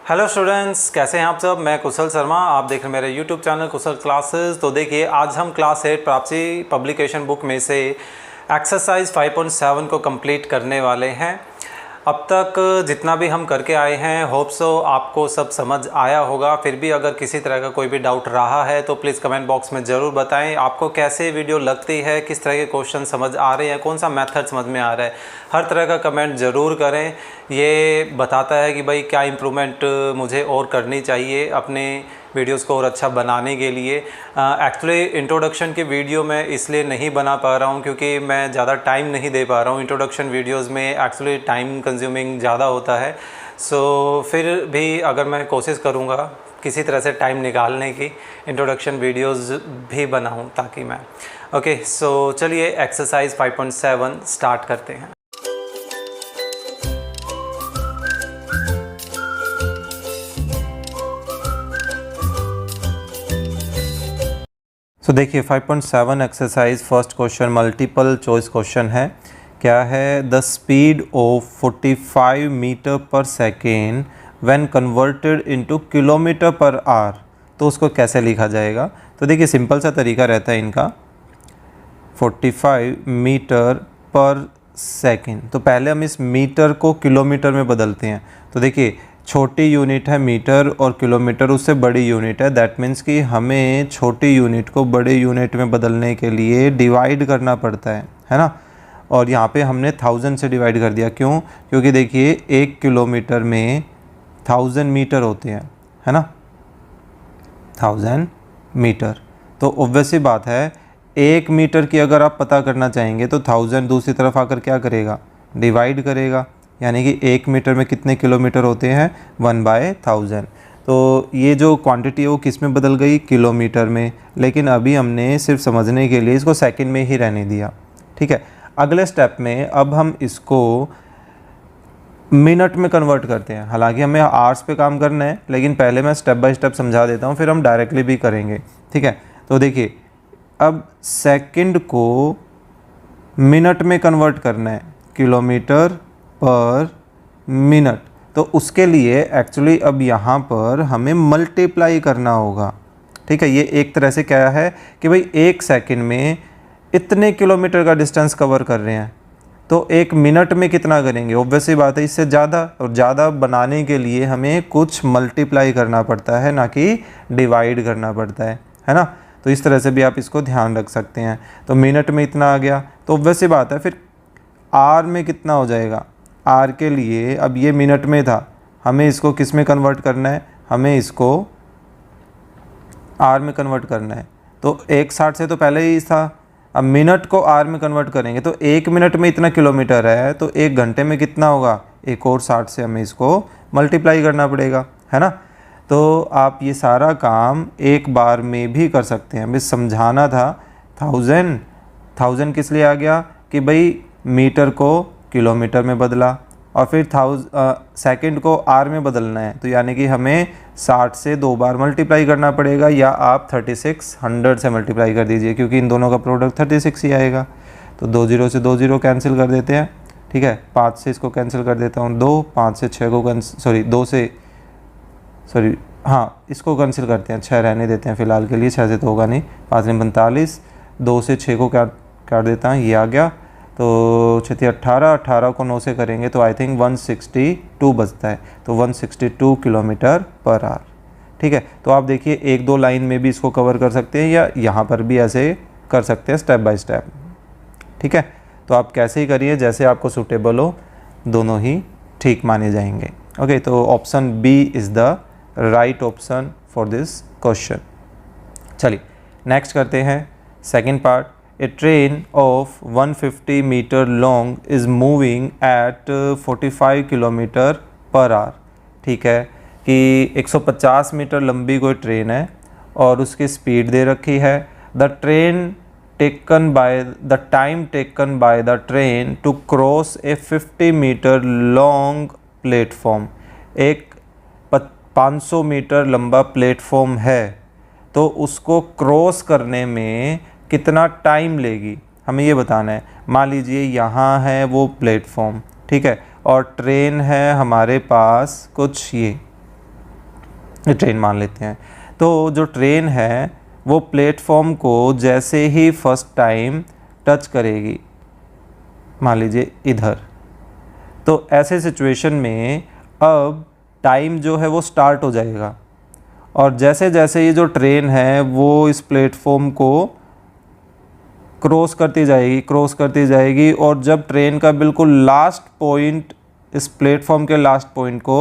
Hello students, कैसे हैं आप सब। मैं कुशल शर्मा, आप देख रहे हैं मेरे यूट्यूब चैनल कुशल क्लासेस। तो देखिए, आज हम क्लास 8 प्राप्ति पब्लिकेशन बुक में से एक्सरसाइज 5.7 को कंप्लीट करने वाले हैं। अब तक जितना भी हम करके आए हैं, होप सो आपको सब समझ आया होगा। फिर भी अगर किसी तरह का कोई भी डाउट रहा है तो प्लीज़ कमेंट बॉक्स में ज़रूर बताएं। आपको कैसे वीडियो लगती है, किस तरह के क्वेश्चन समझ आ रहे हैं, कौन सा मेथड समझ में आ रहा है, हर तरह का कमेंट ज़रूर करें। ये बताता है कि भाई क्या इम्प्रूवमेंट मुझे और करनी चाहिए अपने वीडियोस को और अच्छा बनाने के लिए। एक्चुअली इंट्रोडक्शन की वीडियो मैं इसलिए नहीं बना पा रहा हूँ क्योंकि मैं ज़्यादा टाइम नहीं दे पा रहा हूँ। इंट्रोडक्शन वीडियोस में एक्चुअली टाइम कंज्यूमिंग ज़्यादा होता है। फिर भी अगर मैं कोशिश करूँगा किसी तरह से टाइम निकालने की, इंट्रोडक्शन वीडियोस भी बनाऊँ ताकि मैं चलिए एक्सरसाइज 5.7 स्टार्ट करते हैं। देखिए 5.7 exercise first question multiple choice question है। क्या है? द स्पीड ऑफ 45 मीटर पर second when converted into kilometre per hour. तो उसको कैसे लिखा जाएगा? तो देखिए सिंपल सा तरीका रहता है इनका। 45 मीटर पर सेकेंड, तो पहले हम इस मीटर को किलोमीटर में बदलते हैं। तो देखिए छोटी यूनिट है मीटर और किलोमीटर उससे बड़ी यूनिट है। दैट मीन्स कि हमें छोटी यूनिट को बड़े यूनिट में बदलने के लिए डिवाइड करना पड़ता है ना। और यहाँ पे हमने 1000 से डिवाइड कर दिया। क्यों? क्योंकि देखिए 1 किलोमीटर में 1000 मीटर होते हैं, है ना, 1000 मीटर। तो ऑब्वियस सी बात है 1 मीटर की अगर आप पता करना चाहेंगे तो 1000 दूसरी तरफ आकर क्या करेगा? डिवाइड करेगा। यानी कि 1 मीटर में कितने किलोमीटर होते हैं? 1/1000। तो ये जो क्वांटिटी है वो किस में बदल गई? किलोमीटर में। लेकिन अभी हमने सिर्फ समझने के लिए इसको सेकंड में ही रहने दिया, ठीक है। अगले स्टेप में अब हम इसको मिनट में कन्वर्ट करते हैं। हालांकि हमें आवर्स पे काम करना है, लेकिन पहले मैं स्टेप बाय स्टेप समझा देता हूँ, फिर हम डायरेक्टली भी करेंगे, ठीक है। तो देखिए अब सेकंड को मिनट में कन्वर्ट करना है, किलोमीटर पर मिनट। तो उसके लिए एक्चुअली अब यहाँ पर हमें मल्टीप्लाई करना होगा, ठीक है। ये एक तरह से क्या है कि भाई 1 सेकंड में इतने किलोमीटर का डिस्टेंस कवर कर रहे हैं, तो 1 मिनट में कितना करेंगे? ऑब्वियस सी बात है इससे ज़्यादा। और ज़्यादा बनाने के लिए हमें कुछ मल्टीप्लाई करना पड़ता है, ना कि डिवाइड करना पड़ता है ना। तो इस तरह से भी आप इसको ध्यान रख सकते हैं। तो मिनट में इतना आ गया, तो ऑब्वियस सी बात है फिर आर में कितना हो जाएगा? आर के लिए अब ये मिनट में था, हमें इसको किस में कन्वर्ट करना है? हमें इसको आर में कन्वर्ट करना है। तो 1/60 से तो पहले ही था, अब मिनट को आर में कन्वर्ट करेंगे तो 1 मिनट में इतना किलोमीटर है, तो 1 घंटे में कितना होगा? 1 और 60 से हमें इसको मल्टीप्लाई करना पड़ेगा, है ना। तो आप ये सारा काम एक बार में भी कर सकते हैं। हमें समझाना था 1000 किस लिए आ गया कि भाई मीटर को किलोमीटर में बदला, और फिर सेकंड को आर में बदलना है, तो यानी कि हमें 60 से 2 बार मल्टीप्लाई करना पड़ेगा, या आप 3600 से मल्टीप्लाई कर दीजिए, क्योंकि इन दोनों का प्रोडक्ट 36 ही आएगा। तो 2 0 से 2 0 कैंसिल कर देते हैं, ठीक है। 5 से इसको कैंसिल कर देता हूँ 2, 5 से 6 को इसको कैंसिल करते हैं, 6 रहने देते हैं फ़िलहाल के लिए, 6 से तो होगा नहीं, 5 में 45, 2 से 6 को काट देता हूँ, ये आ गया। तो 6 18, 18 को 9 से करेंगे तो आई थिंक 162 बचता है। तो 162 किलोमीटर पर आवर, ठीक है। तो आप देखिए 1-2 लाइन में भी इसको कवर कर सकते हैं, या यहाँ पर भी ऐसे कर सकते हैं स्टेप बाय स्टेप, ठीक है। तो आप कैसे ही करिए, जैसे आपको सूटेबल हो, दोनों ही ठीक माने जाएंगे। ओके, तो option B is the right option for this question. चलिए नेक्स्ट करते हैं second part. A train of 150 meter long is moving at 45 kilometre per hour, ठीक है। कि 150 मीटर लंबी कोई ट्रेन है और उसकी स्पीड दे रखी है। The time taken by the train to cross a 50 metre long platform. एक 500 मीटर लंबा प्लेटफॉर्म है, तो उसको क्रॉस करने में कितना टाइम लेगी, हमें ये बताना है। मान लीजिए यहाँ है वो प्लेटफॉर्म, ठीक है, और ट्रेन है हमारे पास कुछ ये ये ट्रेन मान लेते हैं। तो जो ट्रेन है वो प्लेटफॉर्म को जैसे ही फर्स्ट टाइम टच करेगी, मान लीजिए इधर, तो ऐसे सिचुएशन में अब टाइम जो है वो स्टार्ट हो जाएगा, और जैसे जैसे ये जो ट्रेन है वो इस प्लेटफॉर्म को क्रॉस करती जाएगी, और जब ट्रेन का बिल्कुल लास्ट पॉइंट इस प्लेटफॉर्म के लास्ट पॉइंट को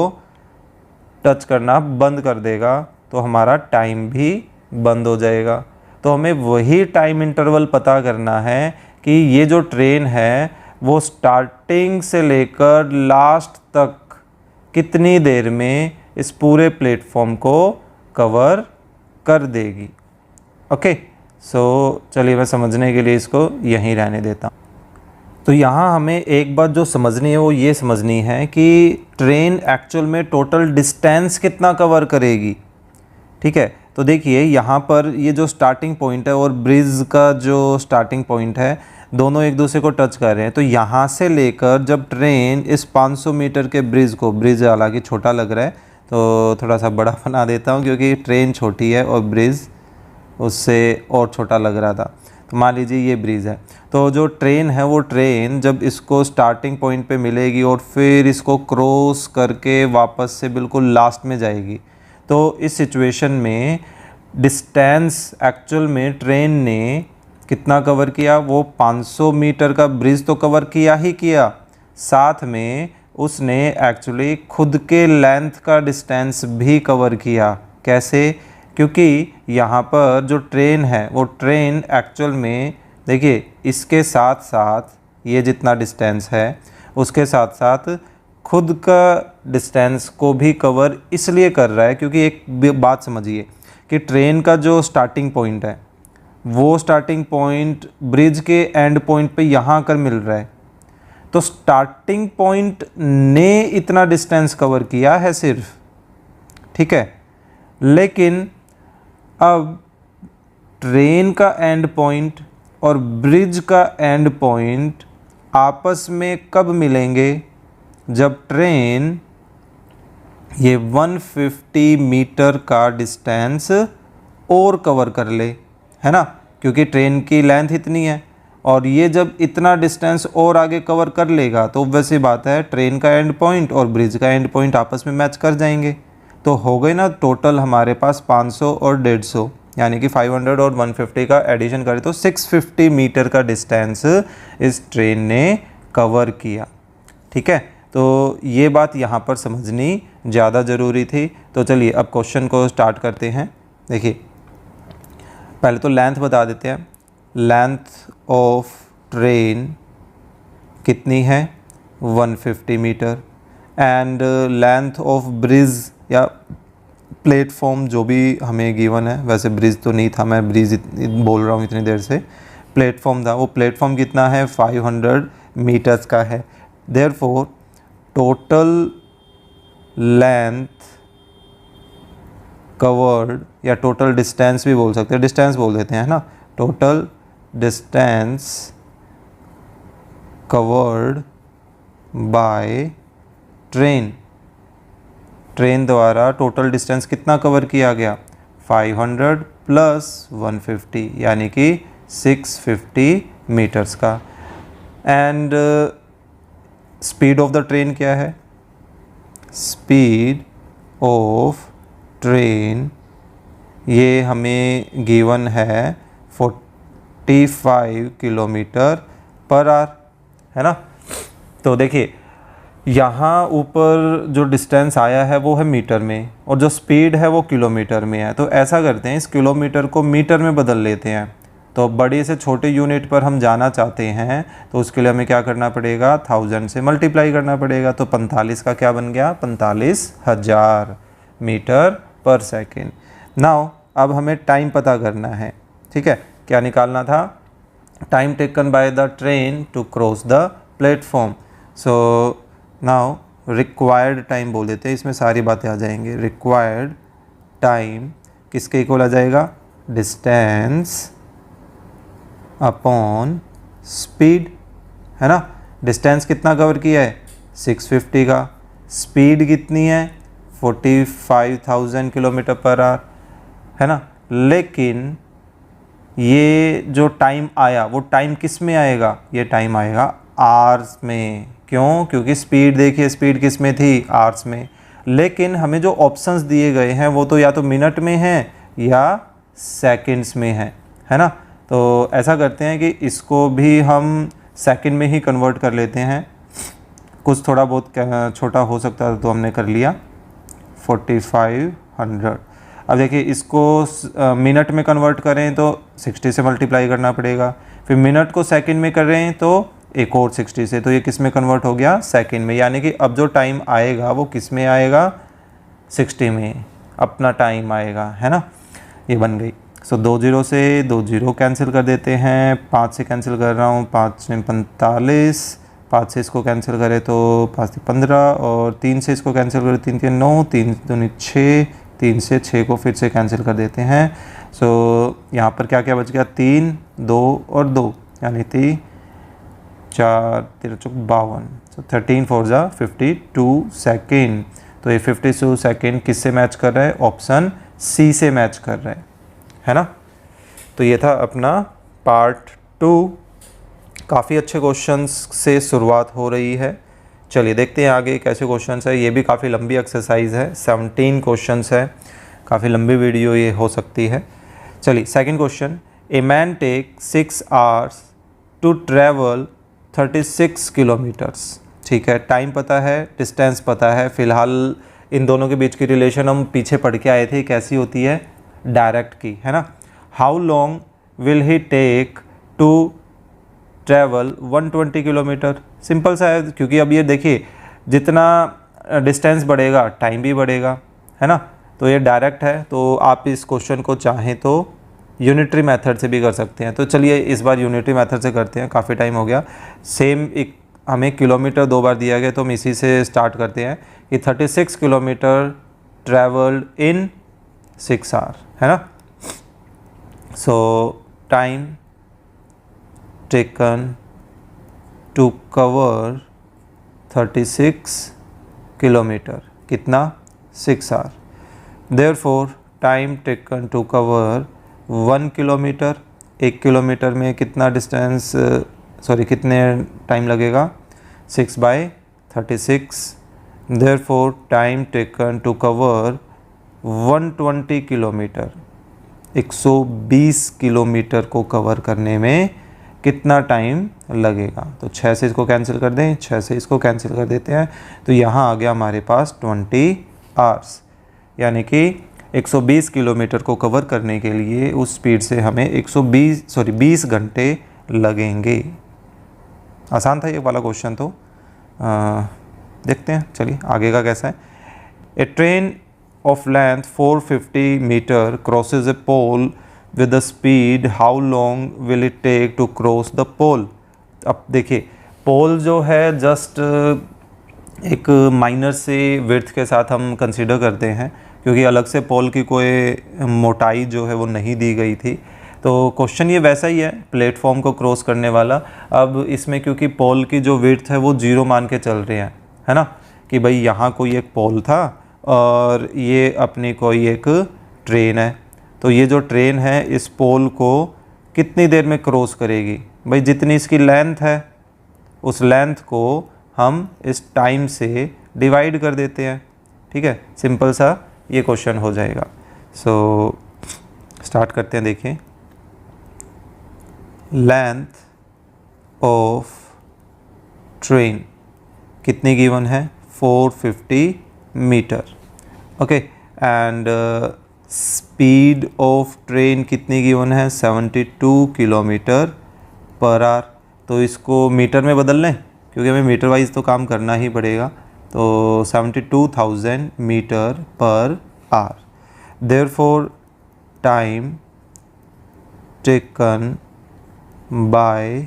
टच करना बंद कर देगा तो हमारा टाइम भी बंद हो जाएगा। तो हमें वही टाइम इंटरवल पता करना है कि ये जो ट्रेन है वो स्टार्टिंग से लेकर लास्ट तक कितनी देर में इस पूरे प्लेटफॉर्म को कवर कर देगी। ओके, सो चलिए मैं समझने के लिए इसको यहीं रहने देता हूँ। तो यहाँ हमें एक बात जो समझनी है वो ये समझनी है कि ट्रेन एक्चुअल में टोटल डिस्टेंस कितना कवर करेगी। ठीक है, तो देखिए यहाँ पर ये जो स्टार्टिंग पॉइंट है और ब्रिज का जो स्टार्टिंग पॉइंट है, दोनों एक दूसरे को टच कर रहे हैं। तो यहाँ से लेकर जब ट्रेन इस 500 मीटर के ब्रिज को, ब्रिज हालांकि छोटा लग रहा है तो थोड़ा सा बड़ा बना देता हूँ क्योंकि ट्रेन छोटी है और ब्रिज उससे और छोटा लग रहा था। तो मान लीजिए ये ब्रिज है, तो जो ट्रेन है वो ट्रेन जब इसको स्टार्टिंग पॉइंट पे मिलेगी और फिर इसको क्रॉस करके वापस से बिल्कुल लास्ट में जाएगी, तो इस सिचुएशन में डिस्टेंस एक्चुअल में ट्रेन ने कितना कवर किया, वो 500 मीटर का ब्रिज तो कवर किया ही किया, साथ में उसने एक्चुअली खुद के लेंथ का डिस्टेंस भी कवर किया। कैसे? क्योंकि यहाँ पर जो ट्रेन है वो ट्रेन एक्चुअल में देखिए इसके साथ साथ ये जितना डिस्टेंस है उसके साथ साथ खुद का डिस्टेंस को भी कवर इसलिए कर रहा है क्योंकि एक बात समझिए कि ट्रेन का जो स्टार्टिंग पॉइंट है वो स्टार्टिंग पॉइंट ब्रिज के एंड पॉइंट पे यहाँ कर मिल रहा है, तो स्टार्टिंग पॉइंट ने इतना डिस्टेंस कवर किया है सिर्फ, ठीक है। लेकिन अब ट्रेन का एंड पॉइंट और ब्रिज का एंड पॉइंट आपस में कब मिलेंगे? जब ट्रेन ये 150 मीटर का डिस्टेंस और कवर कर ले, है ना, क्योंकि ट्रेन की लेंथ इतनी है और ये जब इतना डिस्टेंस और आगे कवर कर लेगा तो वैसी बात है ट्रेन का एंड पॉइंट और ब्रिज का एंड पॉइंट आपस में मैच कर जाएंगे। तो हो गए ना टोटल हमारे पास 500 और 150, यानी कि 500 और 150 का एडिशन करें तो 650 मीटर का डिस्टेंस इस ट्रेन ने कवर किया। ठीक है, तो ये बात यहाँ पर समझनी ज़्यादा ज़रूरी थी। तो चलिए अब क्वेश्चन को स्टार्ट करते हैं। देखिए पहले तो लेंथ बता देते हैं। लेंथ ऑफ ट्रेन कितनी है? 150 metre. And length of bridge या प्लेटफॉर्म जो भी हमें गिवन है, वैसे ब्रिज तो नहीं था, मैं ब्रिज बोल रहा हूँ इतनी देर से, प्लेटफॉर्म था, वो प्लेटफॉर्म कितना है? 500 मीटर्स का है। देयरफॉर टोटल लेंथ कवर्ड या टोटल डिस्टेंस भी बोल सकते हैं, डिस्टेंस बोल देते हैं ना, total distance covered by train, train द्वारा टोटल डिस्टेंस कितना कवर किया गया? 500 प्लस 150 यानी कि 650 मीटर्स का। And speed of the train क्या है? स्पीड ऑफ ट्रेन ये हमें गिवन है 45 किलोमीटर पर आवर, है ना। तो देखिए यहाँ ऊपर जो डिस्टेंस आया है वो है मीटर में और जो स्पीड है वो किलोमीटर में है। तो ऐसा करते हैं, इस किलोमीटर को मीटर में बदल लेते हैं। तो बड़े से छोटे यूनिट पर हम जाना चाहते हैं तो उसके लिए हमें क्या करना पड़ेगा? 1000 से मल्टीप्लाई करना पड़ेगा। तो 45 का क्या बन गया? 45,000 मीटर पर सेकेंड। नाउ अब हमें टाइम पता करना है, ठीक है। क्या निकालना था? Time taken by the train to cross the platform. So now required time बोल देते हैं, इसमें सारी बातें आ जाएंगी। रिक्वायर्ड टाइम किसके इक्वल आ जाएगा? डिस्टेंस अपॉन स्पीड, है ना। डिस्टेंस कितना कवर किया है? 650 का। स्पीड कितनी है? 45,000 किलोमीटर पर आवर, है ना। लेकिन ये जो टाइम आया वो टाइम किस में आएगा, ये टाइम आएगा आवर्स में। क्यों? क्योंकि स्पीड देखिए, स्पीड किस में थी, आवर्स में। लेकिन हमें जो ऑप्शंस दिए गए हैं वो तो या तो मिनट में हैं या सेकंड्स में है ना। तो ऐसा करते हैं कि इसको भी हम सेकंड में ही कन्वर्ट कर लेते हैं। कुछ थोड़ा बहुत छोटा हो सकता था तो हमने कर लिया 4500। अब देखिए इसको मिनट में कन्वर्ट करें तो 60 से मल्टीप्लाई करना पड़ेगा, फिर मिनट को सेकंड में कर रहे हैं तो एक और 60 से, तो ये किस में कन्वर्ट हो गया, सेकंड में। यानी कि अब जो टाइम आएगा वो किस में आएगा, 60 में अपना टाइम आएगा, है ना। ये बन गई। सो 2 0 से 2 0 कैंसिल कर देते हैं, 5 से कैंसिल कर रहा हूँ, 5 ने 45, 5 से इसको कैंसिल करें तो 5 से 15, और 3 से इसको कैंसिल करें 3 के 9, 3 दूनी 6, 3 से 6 को फिर से कैंसिल कर देते हैं। सो यहाँ पर क्या क्या बच गया, 3, 2 और 2, यानी 3 4 13 52। सो 13 4 जा 52 सेकेंड। तो ये 52 सेकेंड किससे मैच कर रहा है, ऑप्शन सी से मैच कर रहा है ना। तो ये था अपना पार्ट 2। काफ़ी अच्छे क्वेश्चंस से शुरुआत हो रही है। चलिए देखते हैं आगे कैसे क्वेश्चंस है। ये भी काफ़ी लंबी एक्सरसाइज है, 17 क्वेश्चंस है, काफ़ी लंबी वीडियो ये हो सकती है। चलिए second question, a man take 6 hours to travel 36 kilometres. ठीक है, टाइम पता है, डिस्टेंस पता है। फ़िलहाल इन दोनों के बीच की रिलेशन हम पीछे पढ़ के आए थे, कैसी होती है, डायरेक्ट की, है ना। How long will he take to travel 120 kilometre. Simple सा है, क्योंकि अब ये देखिए जितना डिस्टेंस बढ़ेगा टाइम भी बढ़ेगा, है ना। तो ये डायरेक्ट है, तो आप इस क्वेश्चन को चाहें तो यूनिटरी मेथड से भी कर सकते हैं। तो चलिए इस बार यूनिटरी मेथड से करते हैं, काफ़ी टाइम हो गया। सेम एक हमें किलोमीटर 2 बार दिया गया तो हम इसी से स्टार्ट करते हैं कि 36 किलोमीटर ट्रैवल्ड इन 6 आवर, है ना। So time taken to cover 36 kilometre, कितना, 6 hour. Therefore time taken to cover 1 kilometre, 1 kilometre में कितना डिस्टेंस, कितने टाइम लगेगा, 6/36। Therefore time taken to cover 120 kilometre, 120 kilometre को कवर करने में कितना टाइम लगेगा। तो 6 से इसको कैंसिल कर दें, 6 से इसको कैंसिल कर देते हैं, तो यहाँ आ गया हमारे पास 20 आवर्स। यानी कि 120 किलोमीटर को कवर करने के लिए उस स्पीड से हमें 20 घंटे लगेंगे। आसान था ये वाला क्वेश्चन, तो देखते हैं चलिए आगे का कैसा है। ए train of length 450 meter crosses a pole with the speed, how long will it take to cross the pole। अब देखिए पोल जो है जस्ट एक माइनर से विड्थ के साथ हम कंसीडर करते हैं, क्योंकि अलग से पोल की कोई मोटाई जो है वो नहीं दी गई थी। तो क्वेश्चन ये वैसा ही है, प्लेटफॉर्म को क्रॉस करने वाला। अब इसमें क्योंकि पोल की जो विड्थ है वो 0 मान के चल रहे हैं, है ना, कि भाई यहाँ कोई एक पोल था और ये अपनी कोई एक ट्रेन है। तो ये जो ट्रेन है इस पोल को कितनी देर में क्रॉस करेगी, भाई जितनी इसकी लेंथ है उस लेंथ को हम इस टाइम से डिवाइड कर देते हैं। ठीक है, सिंपल सा ये क्वेश्चन हो जाएगा। सो स्टार्ट करते हैं। देखिए लेंथ ऑफ ट्रेन कितनी गिवन है, 450 metre, okay. And speed of train कितनी गिवन है, 72 किलोमीटर पर आवर। तो इसको मीटर में बदल लें, क्योंकि हमें मीटर वाइज तो काम करना ही पड़ेगा। तो 72,000 metre per hour. Therefore time taken by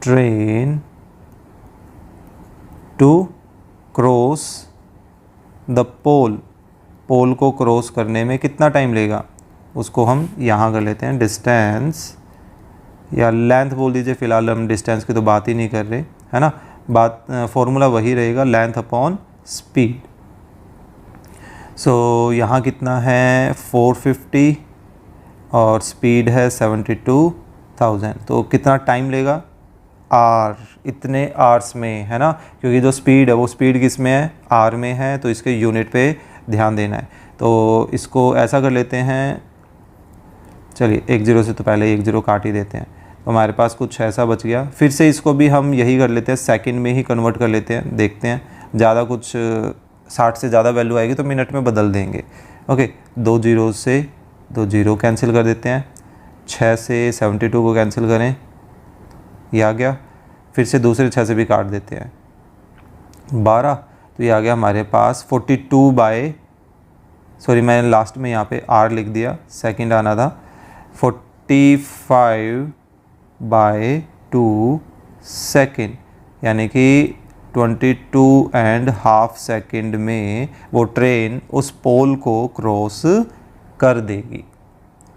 train to cross the pole, pole को क्रॉस करने में कितना टाइम लगेगा, उसको हम यहाँ कर लेते हैं डिस्टेंस, या लेंथ बोल दीजिए। फ़िलहाल हम डिस्टेंस की तो बात ही नहीं कर रहे, है ना। बात फॉर्मूला वही रहेगा, लेंथ अपॉन स्पीड। सो यहाँ कितना है 450 और स्पीड है 72,000, तो कितना टाइम लेगा आर, इतने आर्स में, है ना, क्योंकि जो स्पीड है वो स्पीड किस में है, आर में है, तो इसके यूनिट पे ध्यान देना है। तो इसको ऐसा कर लेते हैं, चलिए 10 से तो पहले 10 काट ही देते हैं, तो हमारे पास कुछ ऐसा बच गया। फिर से इसको भी हम यही कर लेते हैं, सेकंड में ही कन्वर्ट कर लेते हैं, देखते हैं ज़्यादा कुछ 60 से ज़्यादा वैल्यू आएगी तो मिनट में बदल देंगे। ओके, 2 0 से 2 0 कैंसिल कर देते हैं, 6 से 72 को कैंसिल करें, ये आ गया। फिर से दूसरे 6 से भी काट देते हैं, 12, तो ये आ गया हमारे पास 42 बाय, सॉरी मैंने लास्ट में यहाँ पे आर लिख दिया, सेकंड आना था, 45 बाय 2 सेकेंड, यानी कि 22.5 सेकेंड में वो ट्रेन उस पोल को क्रॉस कर देगी।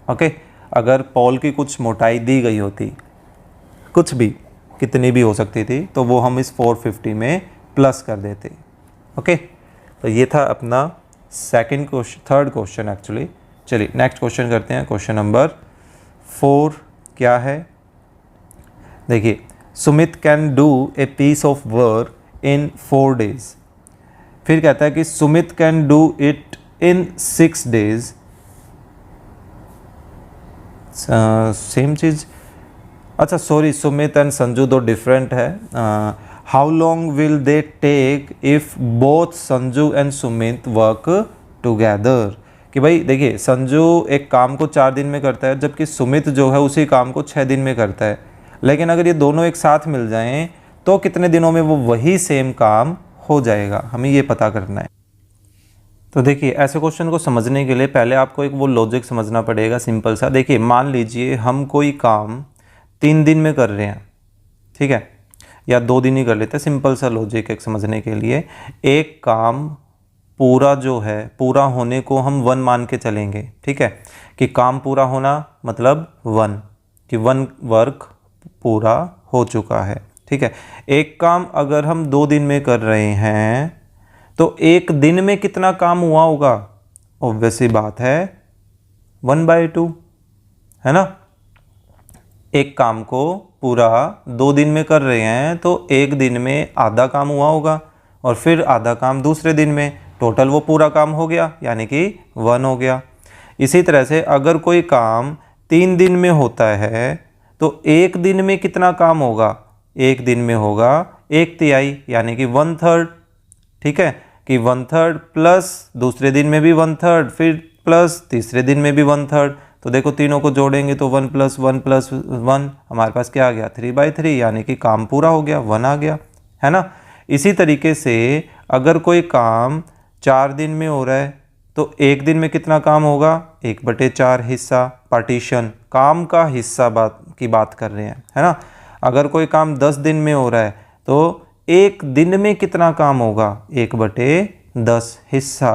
ओके, अगर पोल की कुछ मोटाई दी गई होती, कुछ भी, कितनी भी हो सकती थी, तो वो हम इस 450 में प्लस कर देते। ओके, तो ये था अपना थर्ड क्वेश्चन एक्चुअली। चलिए नेक्स्ट क्वेश्चन करते हैं, क्वेश्चन नंबर 4 क्या है, देखिए, Sumit can do a piece of work in 4 days। फिर कहता है कि Sumit can do it in 6 days। Same चीज़, अच्छा सॉरी, सुमित एंड संजू दो डिफरेंट है। How long will they take if both Sanju and Sumit work together. कि भाई देखिए, संजू एक काम को 4 दिन में करता है, जबकि सुमित जो है उसी काम को 6 दिन में करता है। लेकिन अगर ये दोनों एक साथ मिल जाएं तो कितने दिनों में वो वही सेम काम हो जाएगा, हमें ये पता करना है। तो देखिए, ऐसे क्वेश्चन को समझने के लिए पहले आपको एक वो लॉजिक समझना पड़ेगा, सिंपल सा। देखिए, मान लीजिए हम कोई काम 3 दिन में कर रहे हैं, ठीक है, या 2 दिन ही कर लेते हैं, सिंपल सा लॉजिक एक समझने के लिए। एक काम पूरा जो है, पूरा होने को हम 1 मान के चलेंगे, ठीक है, कि काम पूरा होना मतलब 1, कि 1 वर्क पूरा हो चुका है, ठीक है। एक काम अगर हम 2 दिन में कर रहे हैं तो 1 दिन में कितना काम हुआ होगा, ऑब्वियस सी बात है 1/2, है ना। एक काम को पूरा 2 दिन में कर रहे हैं तो 1 दिन में आधा काम हुआ होगा और फिर आधा काम दूसरे दिन में, टोटल वो पूरा काम हो गया, यानी कि 1 हो गया। इसी तरह से अगर कोई काम 3 दिन में होता है तो 1 दिन में कितना काम होगा, 1 दिन में होगा 1/3, यानी कि 1/3, ठीक है, कि 1/3 प्लस दूसरे दिन में भी 1/3, फिर प्लस तीसरे दिन में भी 1/3। तो देखो तीनों को जोड़ेंगे तो 1 + 1 + 1 हमारे पास क्या आ गया, 3/3, यानी कि काम पूरा हो गया, 1 आ गया, है ना। इसी तरीके से अगर कोई काम 4 दिन में हो रहा है तो 1 दिन में कितना काम होगा, 1/4 हिस्सा, पार्टीशन, काम का हिस्सा की बात कर रहे हैं, है ना। अगर कोई काम 10 दिन में हो रहा है तो 1 दिन में कितना काम होगा, 1/10 हिस्सा।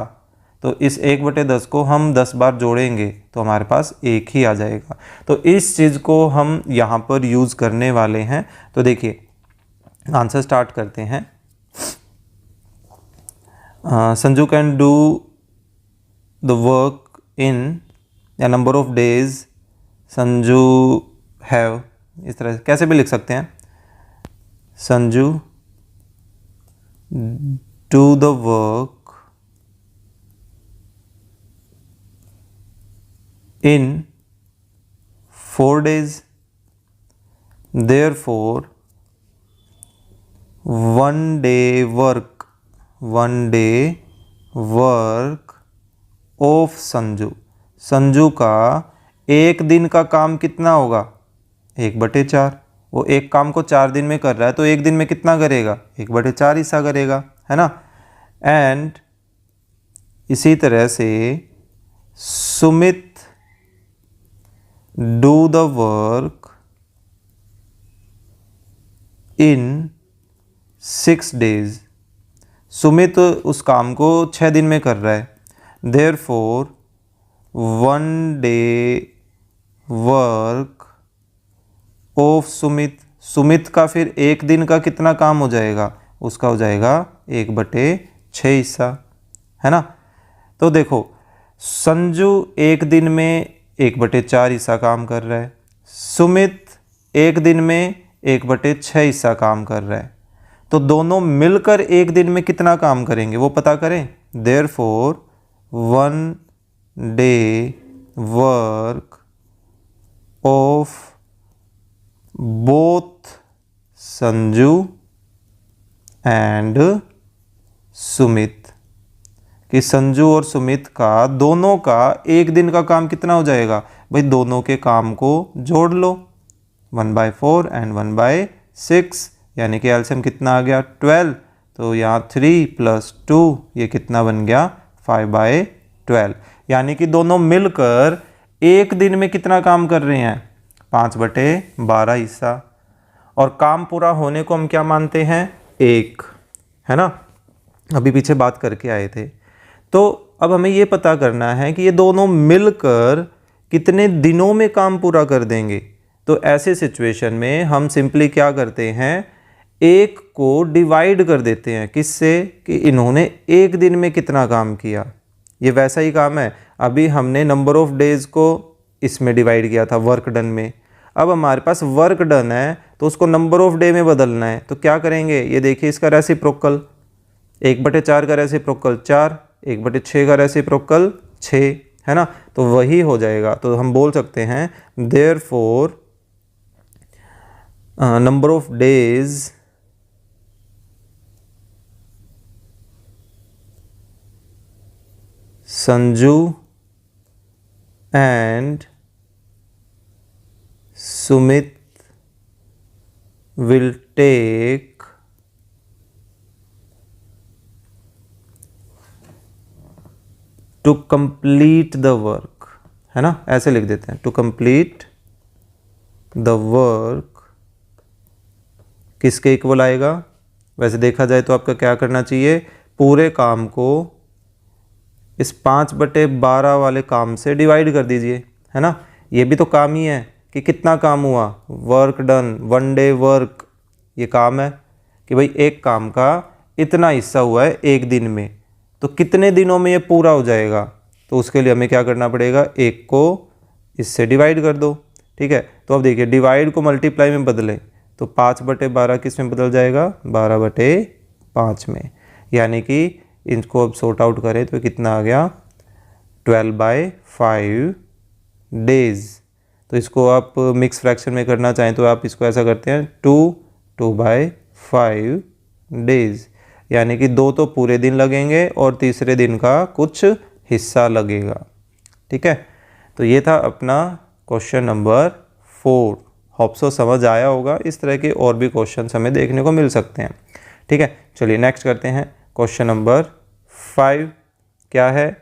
तो इस 1/10 को हम 10 बार जोड़ेंगे तो हमारे पास 1 ही आ जाएगा। तो इस चीज़ को हम यहाँ पर यूज़ करने वाले हैं। तो देखिए आंसर स्टार्ट करते हैं। Sanju can do the work in या number of days Sanju have, इस तरह से कैसे भी लिख सकते हैं, Sanju do the work in 4 days, therefore 1 day work of Sanju का 1 दिन का काम कितना होगा, 1/4। वो एक काम को 4 दिन में कर रहा है तो 1 दिन में कितना करेगा, 1/4 हिस्सा करेगा, है ना। एंड इसी तरह से Sumit do the work in 6 days, Sumit उस काम को 6 दिन में कर रहा है, therefore 1 day work of Sumit का फिर 1 दिन का कितना काम हो जाएगा, उसका हो जाएगा 1/6 हिस्सा, है ना। तो देखो संजू एक दिन में 1/4 हिस्सा काम कर रहा है, सुमित एक दिन में 1/6 हिस्सा काम कर रहा है, तो दोनों मिलकर एक दिन में कितना काम करेंगे वो पता करें। Therefore 1 day work of both Sanju and Sumit, कि संजू और सुमित का दोनों का एक दिन का काम कितना हो जाएगा भाई, दोनों के काम को जोड़ लो 1/4 एंड 1/6, यानी कि एलसीएम कितना आ गया 12, तो यहाँ 3 + 2 ये कितना बन गया 5/12, यानी कि दोनों मिलकर एक दिन में कितना काम कर रहे हैं 5/12 हिस्सा। और काम पूरा होने को हम क्या मानते हैं 1, है ना, अभी पीछे बात करके आए थे। तो अब हमें ये पता करना है कि ये दोनों मिलकर कितने दिनों में काम पूरा कर देंगे। तो ऐसे सिचुएशन में हम सिंपली क्या करते हैं, एक को डिवाइड कर देते हैं, किससे, कि इन्होंने एक दिन में कितना काम किया। ये वैसा ही काम है, अभी हमने नंबर ऑफ डेज को इसमें डिवाइड किया था वर्क डन में, अब हमारे पास वर्क डन है तो उसको नंबर ऑफ डे में बदलना है। तो क्या करेंगे, ये देखिए इसका रेसिप्रोकल 1/4 का रेसिप्रोकल 4, 1/6 का रेसिप्रोकल 6, है ना, तो वही हो जाएगा। तो हम बोल सकते हैं therefore number of days Sanju and Sumit will take to complete the work, है ना, ऐसे लिख देते हैं to complete the work किसके इक्वल आएगा। वैसे देखा जाए तो आपका क्या करना चाहिए, पूरे काम को इस 5/12 वाले काम से डिवाइड कर दीजिए, है ना, ये भी तो काम ही है कि कितना काम हुआ, वर्क डन 1 डे वर्क, ये काम है कि भाई एक काम का इतना हिस्सा हुआ है एक दिन में, तो कितने दिनों में ये पूरा हो जाएगा। तो उसके लिए हमें क्या करना पड़ेगा, एक को इससे डिवाइड कर दो, ठीक है। तो अब देखिए डिवाइड को मल्टीप्लाई में बदलें तो 5/12 किस में बदल जाएगा 12/5 में, यानी कि इनको अब सॉर्ट आउट करें तो कितना आ गया 12/5 डेज। तो इसको आप मिक्स फ्रैक्शन में करना चाहें तो आप इसको ऐसा करते हैं 2/5 डेज, यानी कि 2 तो पूरे दिन लगेंगे और तीसरे दिन का कुछ हिस्सा लगेगा, ठीक है। तो ये था अपना क्वेश्चन नंबर 4। होप सो समझ आया होगा। इस तरह के और भी क्वेश्चन हमें देखने को मिल सकते हैं, ठीक है। चलिए नेक्स्ट करते हैं क्वेश्चन नंबर 5। क्या है,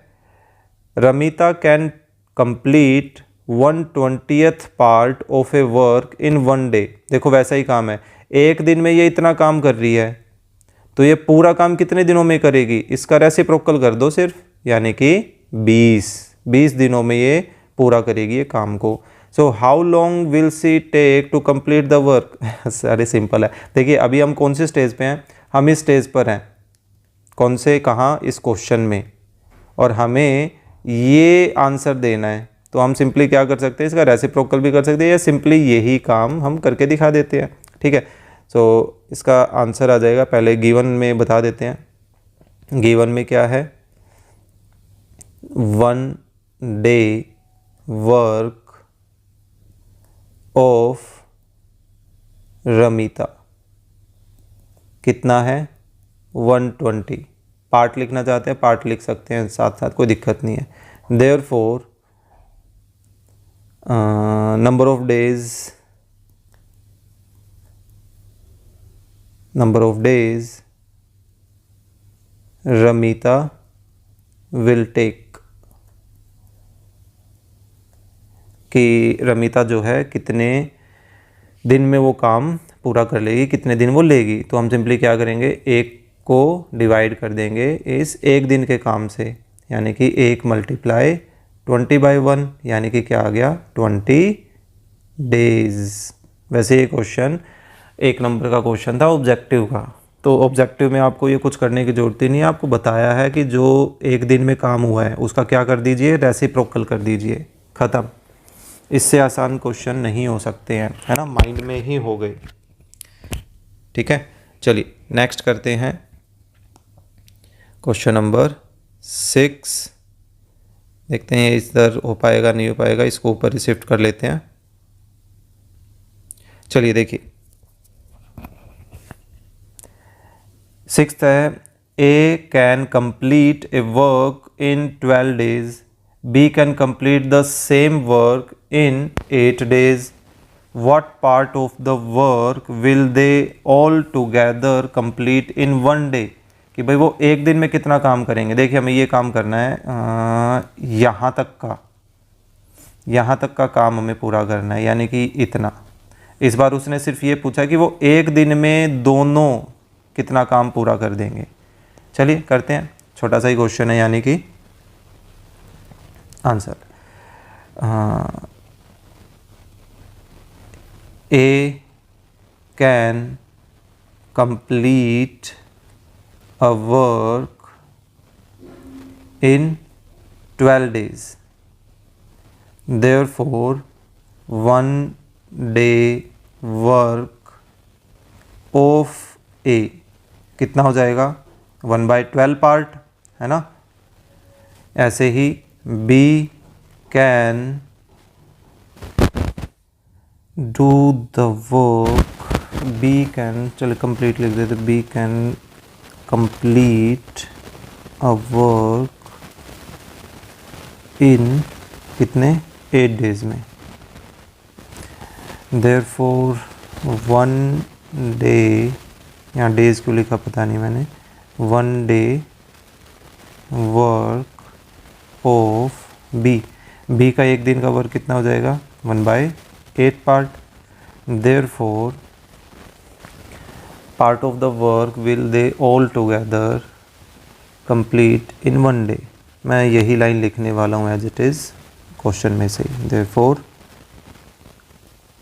Ramita can complete 1/20th part of A work in 1 day. देखो वैसा ही काम है, एक दिन में ये इतना काम कर रही है तो ये पूरा काम कितने दिनों में करेगी, इसका रेसिप्रोकल कर दो सिर्फ, यानी कि 20 दिनों में ये पूरा करेगी ये काम को। So how long will she take to complete the work. अरे सिंपल है, देखिए अभी हम कौन से स्टेज पे हैं, हम इस स्टेज पर हैं, कौन से, कहाँ, इस क्वेश्चन में, और हमें ये आंसर देना है। तो हम सिंपली क्या कर सकते हैं, इसका रेसिप्रोकल भी कर सकते हैं या सिंपली यही काम हम करके दिखा देते हैं, ठीक है। सो इसका आंसर आ जाएगा, पहले गिवन में बता देते हैं। गिवन में क्या है, 1 डे वर्क ऑफ रमिता कितना है 120। पार्ट लिखना चाहते हैं पार्ट लिख सकते हैं साथ साथ, कोई दिक्कत नहीं है। Therefore number of days Ramita will take, कि रमिता जो है कितने दिन में वो काम पूरा कर लेगी, कितने दिन वो लेगी। तो हम सिंपली क्या करेंगे, एक को डिवाइड कर देंगे इस एक दिन के काम से, यानी कि 1 × 20/1, यानी कि क्या आ गया 20 डेज। वैसे ये क्वेश्चन 1 नंबर का क्वेश्चन था ऑब्जेक्टिव का, तो ऑब्जेक्टिव में आपको ये कुछ करने की ज़रूरत ही नहीं है, आपको बताया है कि जो एक दिन में काम हुआ है उसका क्या कर दीजिए, रेसिप्रोकल कर दीजिए, ख़त्म। इससे आसान क्वेश्चन नहीं हो सकते हैं, है ना, माइंड में ही हो गए। ठीक है, चलिए नेक्स्ट करते हैं क्वेश्चन नंबर 6। देखते हैं इधर हो पाएगा नहीं हो पाएगा, इसको ऊपर ही शिफ्ट कर लेते हैं। चलिए देखिए 6th है, A can complete a work in 12 days, B can complete the same work in 8 days, what part of the work will they all together complete in 1 day? कि भाई वो एक दिन में कितना काम करेंगे। देखिए हमें ये काम करना है, यहाँ तक का काम हमें पूरा करना है, यानी कि इतना। इस बार उसने सिर्फ ये पूछा कि वो एक दिन में दोनों कितना काम पूरा कर देंगे। चलिए करते हैं, छोटा सा ही क्वेश्चन है, यानी कि answer A can complete a work in 12 days. Therefore, 1 day work of A कितना हो जाएगा, 1/12 पार्ट, है ना। ऐसे ही B can do the work, B can, चलिए कंप्लीट लिख देते, B can complete a work in कितने, 8 days में। Therefore 1 day, यहाँ डेज क्यों लिखा पता नहीं मैंने, 1 day work of B का एक दिन का वर्क कितना हो जाएगा, 1/8 part. Therefore part of the work will they all together complete in 1 day। मैं यही लाइन लिखने वाला हूँ एज इट इज़ क्वेश्चन में से ही। Therefore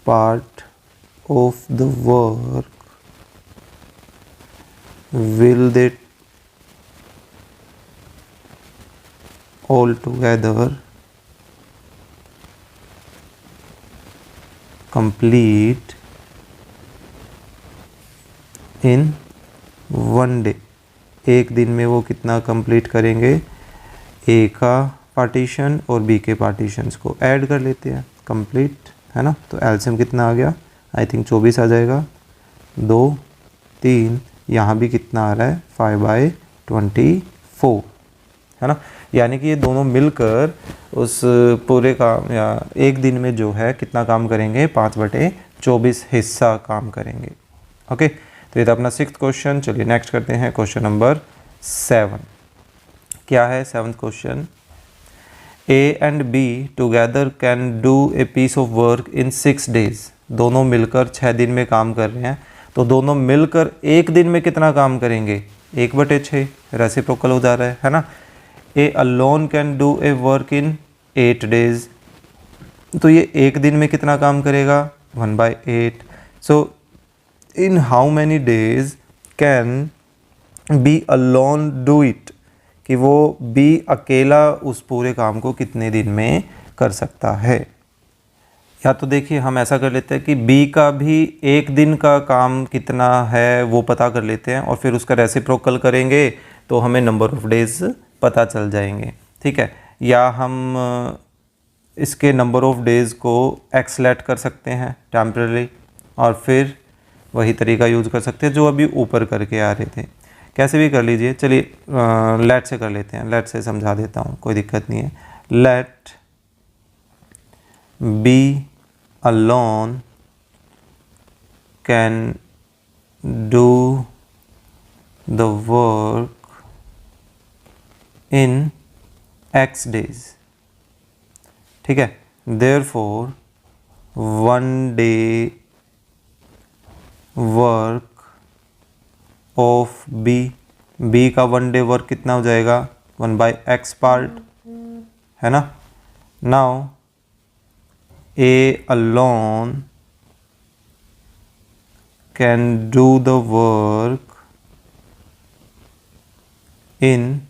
part of the work will they all together complete in 1 day। एक दिन में वो कितना कंप्लीट करेंगे, ए का पार्टीशन और बी के पार्टीशंस को ऐड कर लेते हैं, कंप्लीट, है ना। तो एलसीएम कितना आ गया, आई थिंक 24 आ जाएगा, 2 3, यहाँ भी कितना आ रहा है, 5/24, है ना। यानी कि ये दोनों मिलकर उस पूरे काम या एक दिन में जो है कितना काम करेंगे, 5/24 हिस्सा काम करेंगे। ओके, तो ये था अपना 6th क्वेश्चन। चलिए नेक्स्ट करते हैं क्वेश्चन नंबर 7। क्या है 7th question, A and B together can do a piece of work in 6 days। दोनों मिलकर 6 दिन में काम कर रहे हैं, तो दोनों मिलकर एक दिन में कितना काम करेंगे, 1/6, रेसिप्रोकल हो जा रहा है ना। ए alone can do a work in 8 days, तो ये एक दिन में कितना काम करेगा, 1/8। So in how many days can B alone do it, कि वो बी अकेला उस पूरे काम को कितने दिन में कर सकता है। या तो देखिए हम ऐसा कर लेते हैं कि बी का भी एक दिन का काम कितना है वो पता कर लेते हैं, और फिर उसका रेसिप्रोकल करेंगे तो हमें नंबर ऑफ डेज पता चल जाएंगे, ठीक है। या हम इसके नंबर ऑफ डेज़ को एक्सलेट कर सकते हैं टेम्पररी, और फिर वही तरीका यूज़ कर सकते हैं जो अभी ऊपर करके आ रहे थे। कैसे भी कर लीजिए, चलिए लेट से कर लेते हैं, लेट से समझा देता हूँ, कोई दिक्कत नहीं है। Let B alone can do the work in X days, ठीक है। Therefore 1 day work of B का 1 day वर्क कितना हो जाएगा, 1/x पार्ट, है ना। Now A alone can do the work in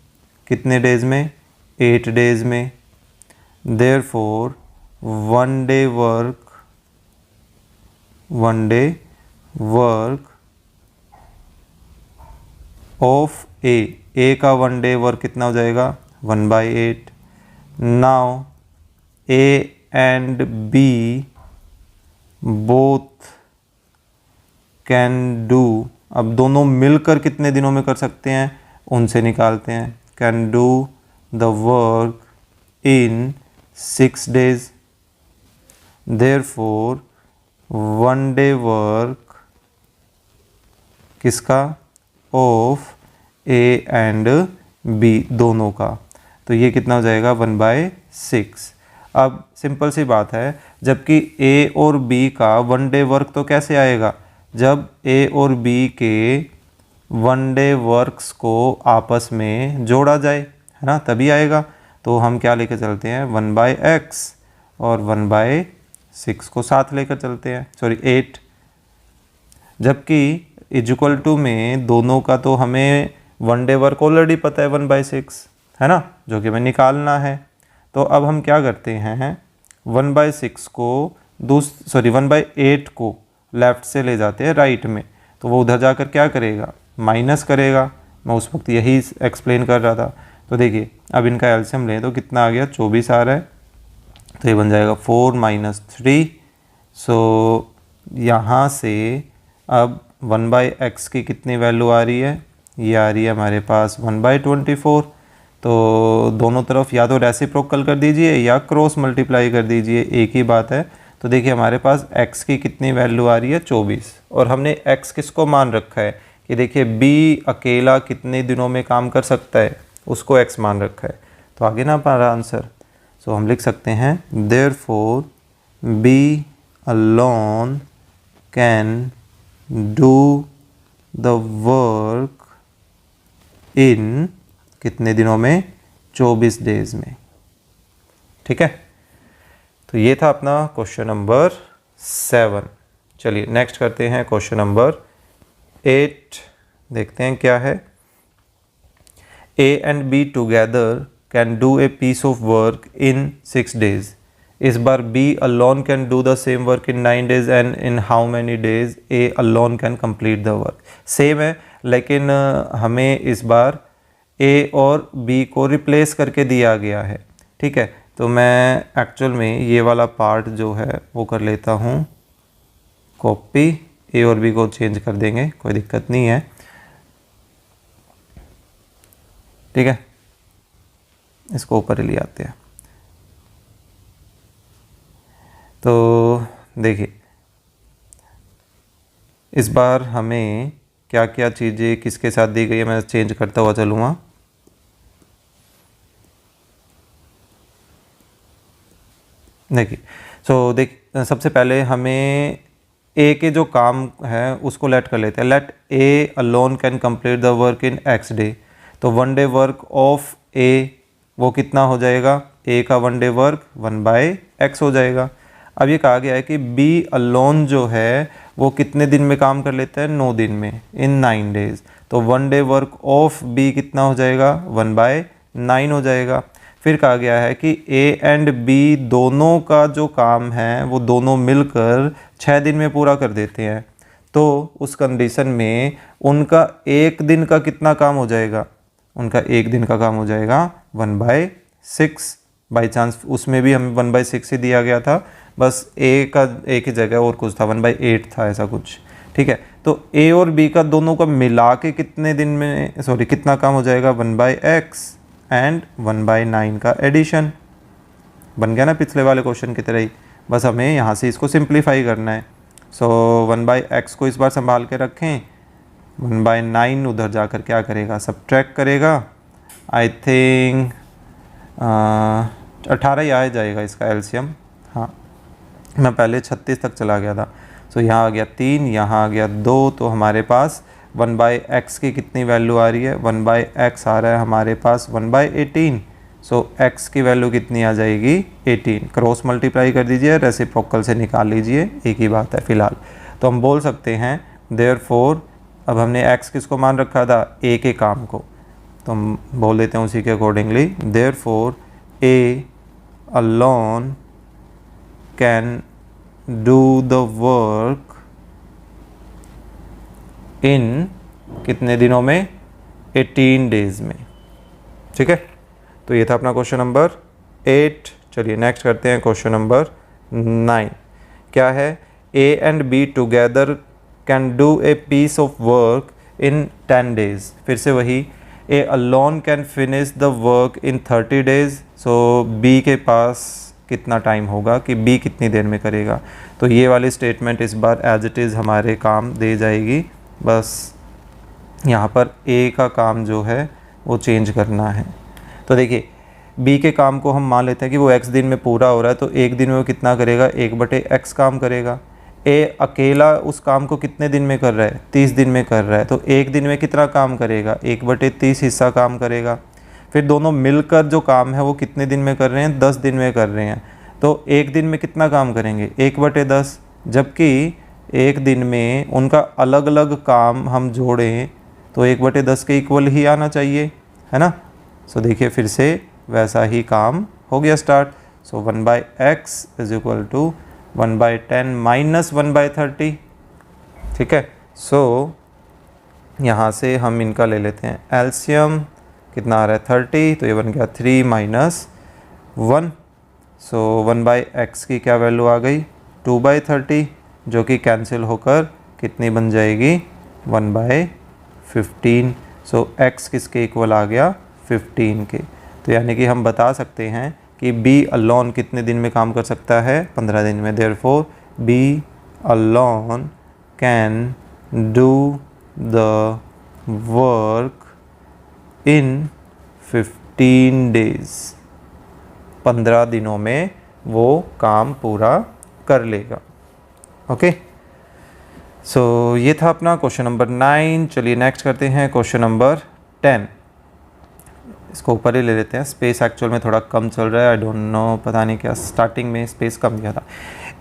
कितने डेज में, 8 डेज में। Therefore one day work of A का वन डे वर्क कितना हो जाएगा, 1/8। Now A and B both can do, अब दोनों मिलकर कितने दिनों में कर सकते हैं उनसे निकालते हैं। Can do the work in 6 days। Therefore one day work किसका, ऑफ ए एंड बी दोनों का, तो ये कितना हो जाएगा 1/6। अब सिंपल सी बात है, जबकि ए और बी का वन डे वर्क तो कैसे आएगा, जब ए और बी के वन डे वर्क्स को आपस में जोड़ा जाए, है ना, तभी आएगा। तो हम क्या लेकर चलते हैं, 1/x और 1/6 को साथ लेकर चलते हैं, सॉरी 8। जबकि इक्वल टू में दोनों का तो हमें वन डे वर्क ऑलरेडी पता है 1/6, है ना, जो कि हमें निकालना है। तो अब हम क्या करते हैं, 1/6 को 1/8 को लेफ़्ट से ले जाते हैं राइट में, तो वो उधर जाकर क्या करेगा, माइनस करेगा। मैं उस वक्त यही एक्सप्लेन कर रहा था। तो देखिए अब इनका एलसीएम लें तो कितना आ गया, 24 आ रहा है, तो ये बन जाएगा 4 - 3। सो यहाँ से अब 1/x की कितनी वैल्यू आ रही है, ये आ रही है हमारे पास 1/24। तो दोनों तरफ या तो रेसिप्रोकल कर दीजिए या क्रॉस मल्टीप्लाई कर दीजिए, एक ही बात है। तो देखिए हमारे पास x की कितनी वैल्यू आ रही है, 24, और हमने x किसको मान रखा है कि देखिए b अकेला कितने दिनों में काम कर सकता है, उसको x मान रखा है। तो आगे ना हमारा आंसर, सो हम लिख सकते हैं therefore b alone can do the work in कितने दिनों में, 24 डेज में। ठीक है, तो ये था अपना क्वेश्चन नंबर 7। चलिए नेक्स्ट करते हैं क्वेश्चन नंबर 8, देखते हैं क्या है। A and B together can do a piece of work in 6 days। इस बार B alone can do the same work in 9 days and in how many days A alone can complete the work. Same है, लेकिन हमें इस बार ए और B को replace करके दिया गया है। ठीक है, तो मैं एक्चुअल में ये वाला पार्ट जो है वो कर लेता हूँ कॉपी, ए और बी को चेंज कर देंगे, कोई दिक्कत नहीं है। ठीक है, इसको ऊपर ले आते हैं। तो देखिए इस बार हमें क्या क्या चीज़ें किसके साथ दी गई है, मैं चेंज करता हुआ चलूँगा। देखिए सबसे पहले हमें ए के जो काम है उसको लेट कर लेते हैं। Let A alone can complete the work in x day. तो one day work of A वो कितना हो जाएगा, ए का वन डे वर्क 1/x हो जाएगा। अब ये कहा गया है कि बी अलोन जो है वो कितने दिन में काम कर लेता है, 9 दिन में, इन 9 days। तो one day work of B कितना हो जाएगा, 1/9 हो जाएगा। फिर कहा गया है कि ए एंड बी दोनों का जो काम है वो दोनों मिलकर 6 दिन में पूरा कर देते हैं। तो उस कंडीशन में उनका एक दिन का कितना काम हो जाएगा, उनका एक दिन का काम हो जाएगा 1/6। बाई चांस उसमें भी हमें 1/6 ही दिया गया था, बस ए का एक ही जगह और कुछ था, 1/8 था ऐसा कुछ। ठीक है, तो ए और बी का दोनों का मिला के कितने दिन में, कितना काम हो जाएगा, 1/x एंड 1/9 का एडिशन। बन गया ना पिछले वाले क्वेश्चन की तरह ही, बस हमें यहाँ से इसको सिंप्लीफाई करना है। 1/x को इस बार संभाल के रखें, 1/9 उधर जाकर क्या करेगा, सब्ट्रैक्ट करेगा। आई थिंक 18 ही आ जाएगा इसका एलसीएम। हाँ, मैं पहले 36 तक चला गया था। यहाँ आ गया 3, यहाँ आ गया 2, तो हमारे पास 1/x की कितनी वैल्यू आ रही है, 1/x आ रहा है हमारे पास 1/18। x की वैल्यू कितनी आ जाएगी, 18। क्रॉस मल्टीप्लाई कर दीजिए, रेसिप्रोकल से निकाल लीजिए, एक ही बात है फ़िलहाल। तो हम बोल सकते हैं देयरफॉर, अब हमने x किसको मान रखा था, a के काम को, तो हम बोल देते हैं उसी के accordingly, therefore A alone can do the work in कितने दिनों में, 18 डेज में। ठीक है, तो ये था अपना क्वेश्चन नंबर 8। चलिए नेक्स्ट करते हैं क्वेश्चन नंबर 9। क्या है, A and B together can do a piece of work in 10 days. फिर से वही, A alone can finish the work in 30 days. So B के पास कितना टाइम होगा कि बी कितनी देर में करेगा। तो ये वाली स्टेटमेंट इस बार एज इट इज़ हमारे काम दे जाएगी, बस यहाँ पर ए का काम जो है वो चेंज करना है। तो देखिए बी के काम को हम मान लेते हैं कि वो x दिन में पूरा हो रहा है, तो एक दिन में वो कितना करेगा, 1/x काम करेगा। ए अकेला उस काम को कितने दिन में कर रहा है, 30 दिन में कर रहा है, तो एक दिन में कितना काम करेगा, 1/30 हिस्सा काम करेगा। फिर दोनों मिलकर जो काम है वो कितने दिन में कर रहे हैं, 10 दिन में कर रहे हैं, तो एक दिन में कितना काम करेंगे, 1/10। जबकि एक दिन में उनका अलग अलग काम हम जोड़ें तो 1/10 के इक्वल ही आना चाहिए, है ना। सो देखिए फिर से वैसा ही काम हो गया start. So 1/x is equal to 1/10 minus 1/30। ठीक है, सो यहाँ से हम इनका ले लेते हैं एलसीयम, कितना आ रहा है 30, तो ये बन गया 3 माइनस 1। सो 1/x की क्या वैल्यू आ गई, 2/30, जो कि कैंसिल होकर कितनी बन जाएगी, 1/15। सो x किसके इक्वल आ गया, 15 के। तो यानी कि हम बता सकते हैं कि B अलोन कितने दिन में काम कर सकता है, 15 दिन में। Therefore B alone can do the work in 15 days. 15 दिनों में वो काम पूरा कर लेगा। ओके, सो ये था अपना क्वेश्चन नंबर 9। चलिए नेक्स्ट करते हैं क्वेश्चन नंबर 10। इसको ऊपर ही ले लेते हैं, स्पेस एक्चुअल में थोड़ा कम चल रहा है, आई डोंट नो, पता नहीं क्या स्टार्टिंग में स्पेस कम दिया था।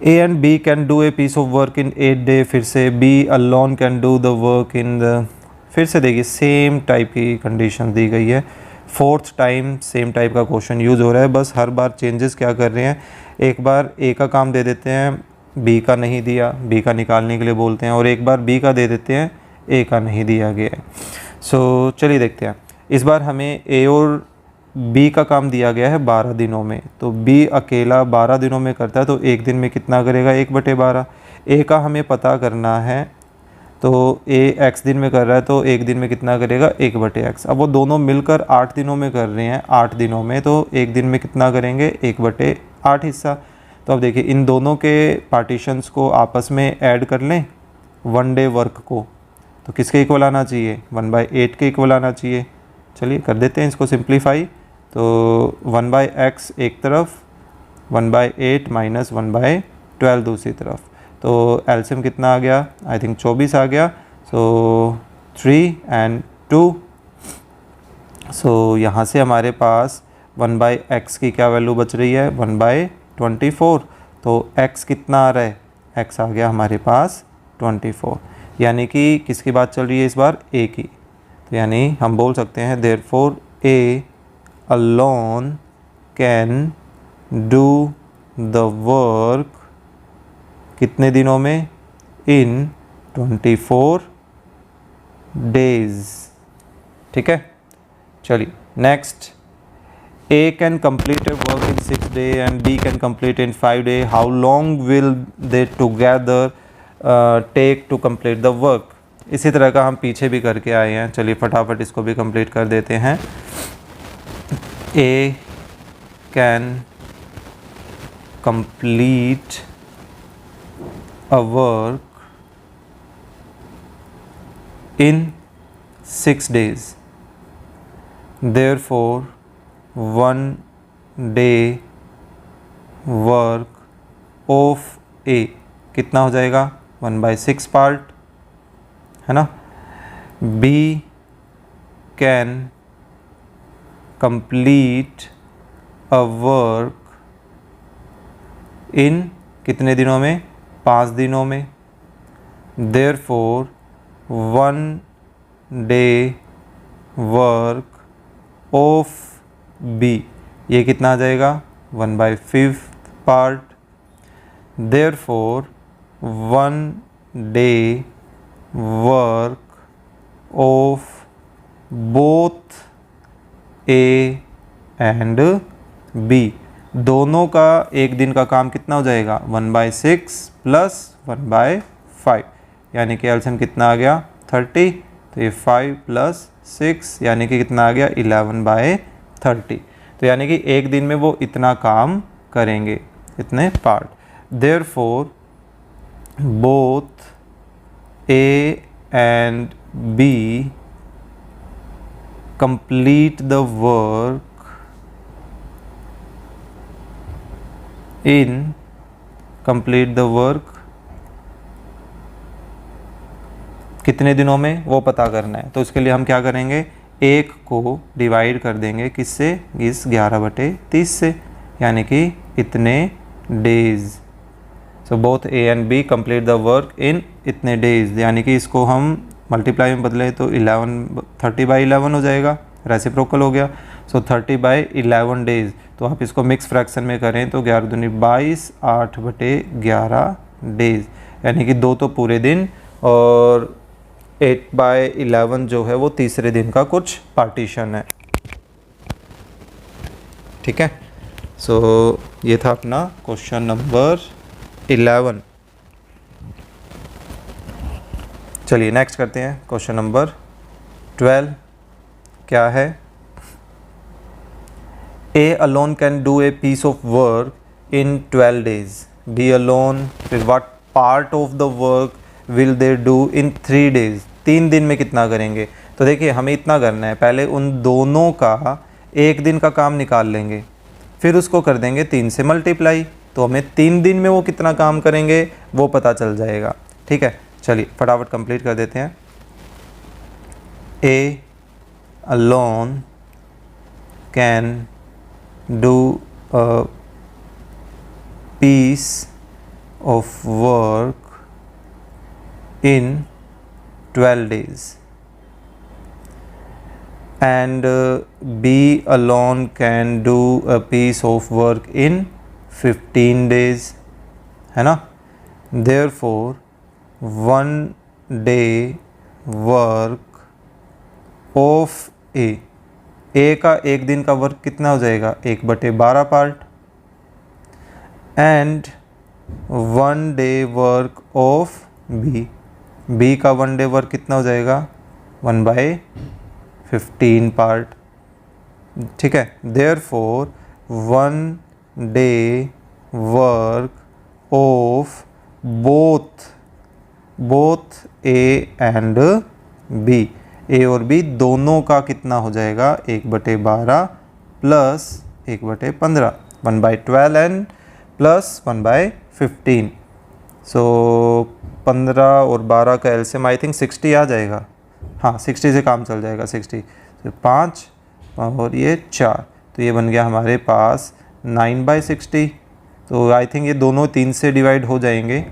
A and B can do a piece of work in 8 day. फिर से B alone can do the work in the, फिर से देखिए सेम टाइप की कंडीशन दी गई है, 4th टाइम सेम टाइप का क्वेश्चन यूज़ हो रहा है। बस हर बार चेंजेस क्या कर रहे हैं, एक बार ए का काम दे देते हैं, बी का नहीं दिया, बी का निकालने के लिए बोलते हैं, और एक बार बी का दे देते हैं, ए का नहीं दिया गया है। सो चलिए देखते हैं, इस बार हमें ए और बी का काम दिया गया है 12 दिनों में। तो बी अकेला 12 दिनों में करता है, तो एक दिन में कितना करेगा, 1/12। ए का हमें पता करना है, तो ए x दिन में कर रहा है, तो एक दिन में कितना करेगा, 1/x। अब वो दोनों मिलकर 8 दिनों में कर रहे हैं, 8 दिनों में, तो एक दिन में कितना करेंगे, 1/8 हिस्सा। तो अब देखिए इन दोनों के पार्टीशंस को आपस में ऐड कर लें, 1 डे वर्क को, तो किसके इक्वल आना चाहिए, 1/8 के इक्वल आना चाहिए। चलिए कर देते हैं इसको सिंप्लीफाई। तो 1/x एक तरफ, 1/8 माइनस 1/12 दूसरी तरफ, तो एलसीएम कितना आ गया, आई थिंक 24 आ गया। सो 3 and 2। सो यहाँ से हमारे पास 1/x की क्या वैल्यू बच रही है, 1/24। तो x कितना आ रहा है, x आ गया हमारे पास 24, यानी कि किसकी बात चल रही है इस बार, a की। तो यानी हम बोल सकते हैं therefore A alone can do the work कितने दिनों में, इन 24 डेज। ठीक है, चलिए next, A can complete a work in 6 days and B can complete in 5 days. How long will they together take to complete the work? इसी तरह का हम पीछे भी करके आए हैं, चलिए फटाफट इसको भी कंप्लीट कर देते हैं। A can complete a work in 6 days. Therefore, 1 day work of A कितना हो जाएगा, 1/6 पार्ट, है ना। B can complete a work in कितने दिनों में, 5 दिनों में। Therefore 1 day work of B, ये कितना आ जाएगा 1/5 part. Therefore 1 day work of both A and B, दोनों का एक दिन का काम कितना हो जाएगा 1/6 प्लस 1/5, यानी कि एलसीएम कितना आ गया 30, तो ये 5 प्लस 6 यानी कि कितना आ गया 11/30। तो यानी कि एक दिन में वो इतना काम करेंगे, इतने part. Therefore both A and B complete the work in complete the work कितने दिनों में वो पता करना है। तो उसके लिए हम क्या करेंगे, एक को डिवाइड कर देंगे किससे, इस 11/30 से, यानी कि इतने days. So both A and B complete the work in इतने डेज, यानी कि इसको हम मल्टीप्लाई में बदले तो 30/11 हो जाएगा, रेसिप्रोकल हो गया। सो 30/11 डेज। तो आप इसको मिक्स फ्रैक्शन में करें तो 11 दूनी 22, 8/11 डेज, यानी कि 2 तो पूरे दिन और 8/11 जो है वो तीसरे दिन का कुछ पार्टीशन है। ठीक है, सो ये था अपना क्वेश्चन नंबर 11। चलिए नेक्स्ट करते हैं क्वेश्चन नंबर 12। क्या है, A alone can do a piece of work in 12 days, B alone, फिर what part of the work will they do in 3 days, 3 दिन में कितना करेंगे। तो देखिए हमें इतना करना है, पहले उन दोनों का एक दिन का काम निकाल लेंगे, फिर उसको कर देंगे 3 से मल्टीप्लाई, तो हमें 3 दिन में वो कितना काम करेंगे वो पता चल जाएगा। ठीक है, चलिए फटाफट कंप्लीट कर देते हैं। A alone can do a piece of work in 12 days and B alone can do a piece of work in 15 days, है ना। Therefore 1 day work of A का एक दिन का वर्क कितना हो जाएगा 1/12 part, and 1 day work of B का 1 डे वर्क कितना हो जाएगा 1/15 पार्ट। ठीक है, therefore 1 day work of both A and B, A और बी दोनों का कितना हो जाएगा 1/12 प्लस 1/15, 1/12 एंड प्लस 1/15। सो 15 और 12 का एलसीएम आई थिंक 60 आ जाएगा। हाँ 60 से काम चल जाएगा, 60 तो 5 और ये 4, तो ये बन गया हमारे पास 9/60। तो आई थिंक ये दोनों 3 से डिवाइड हो जाएंगे,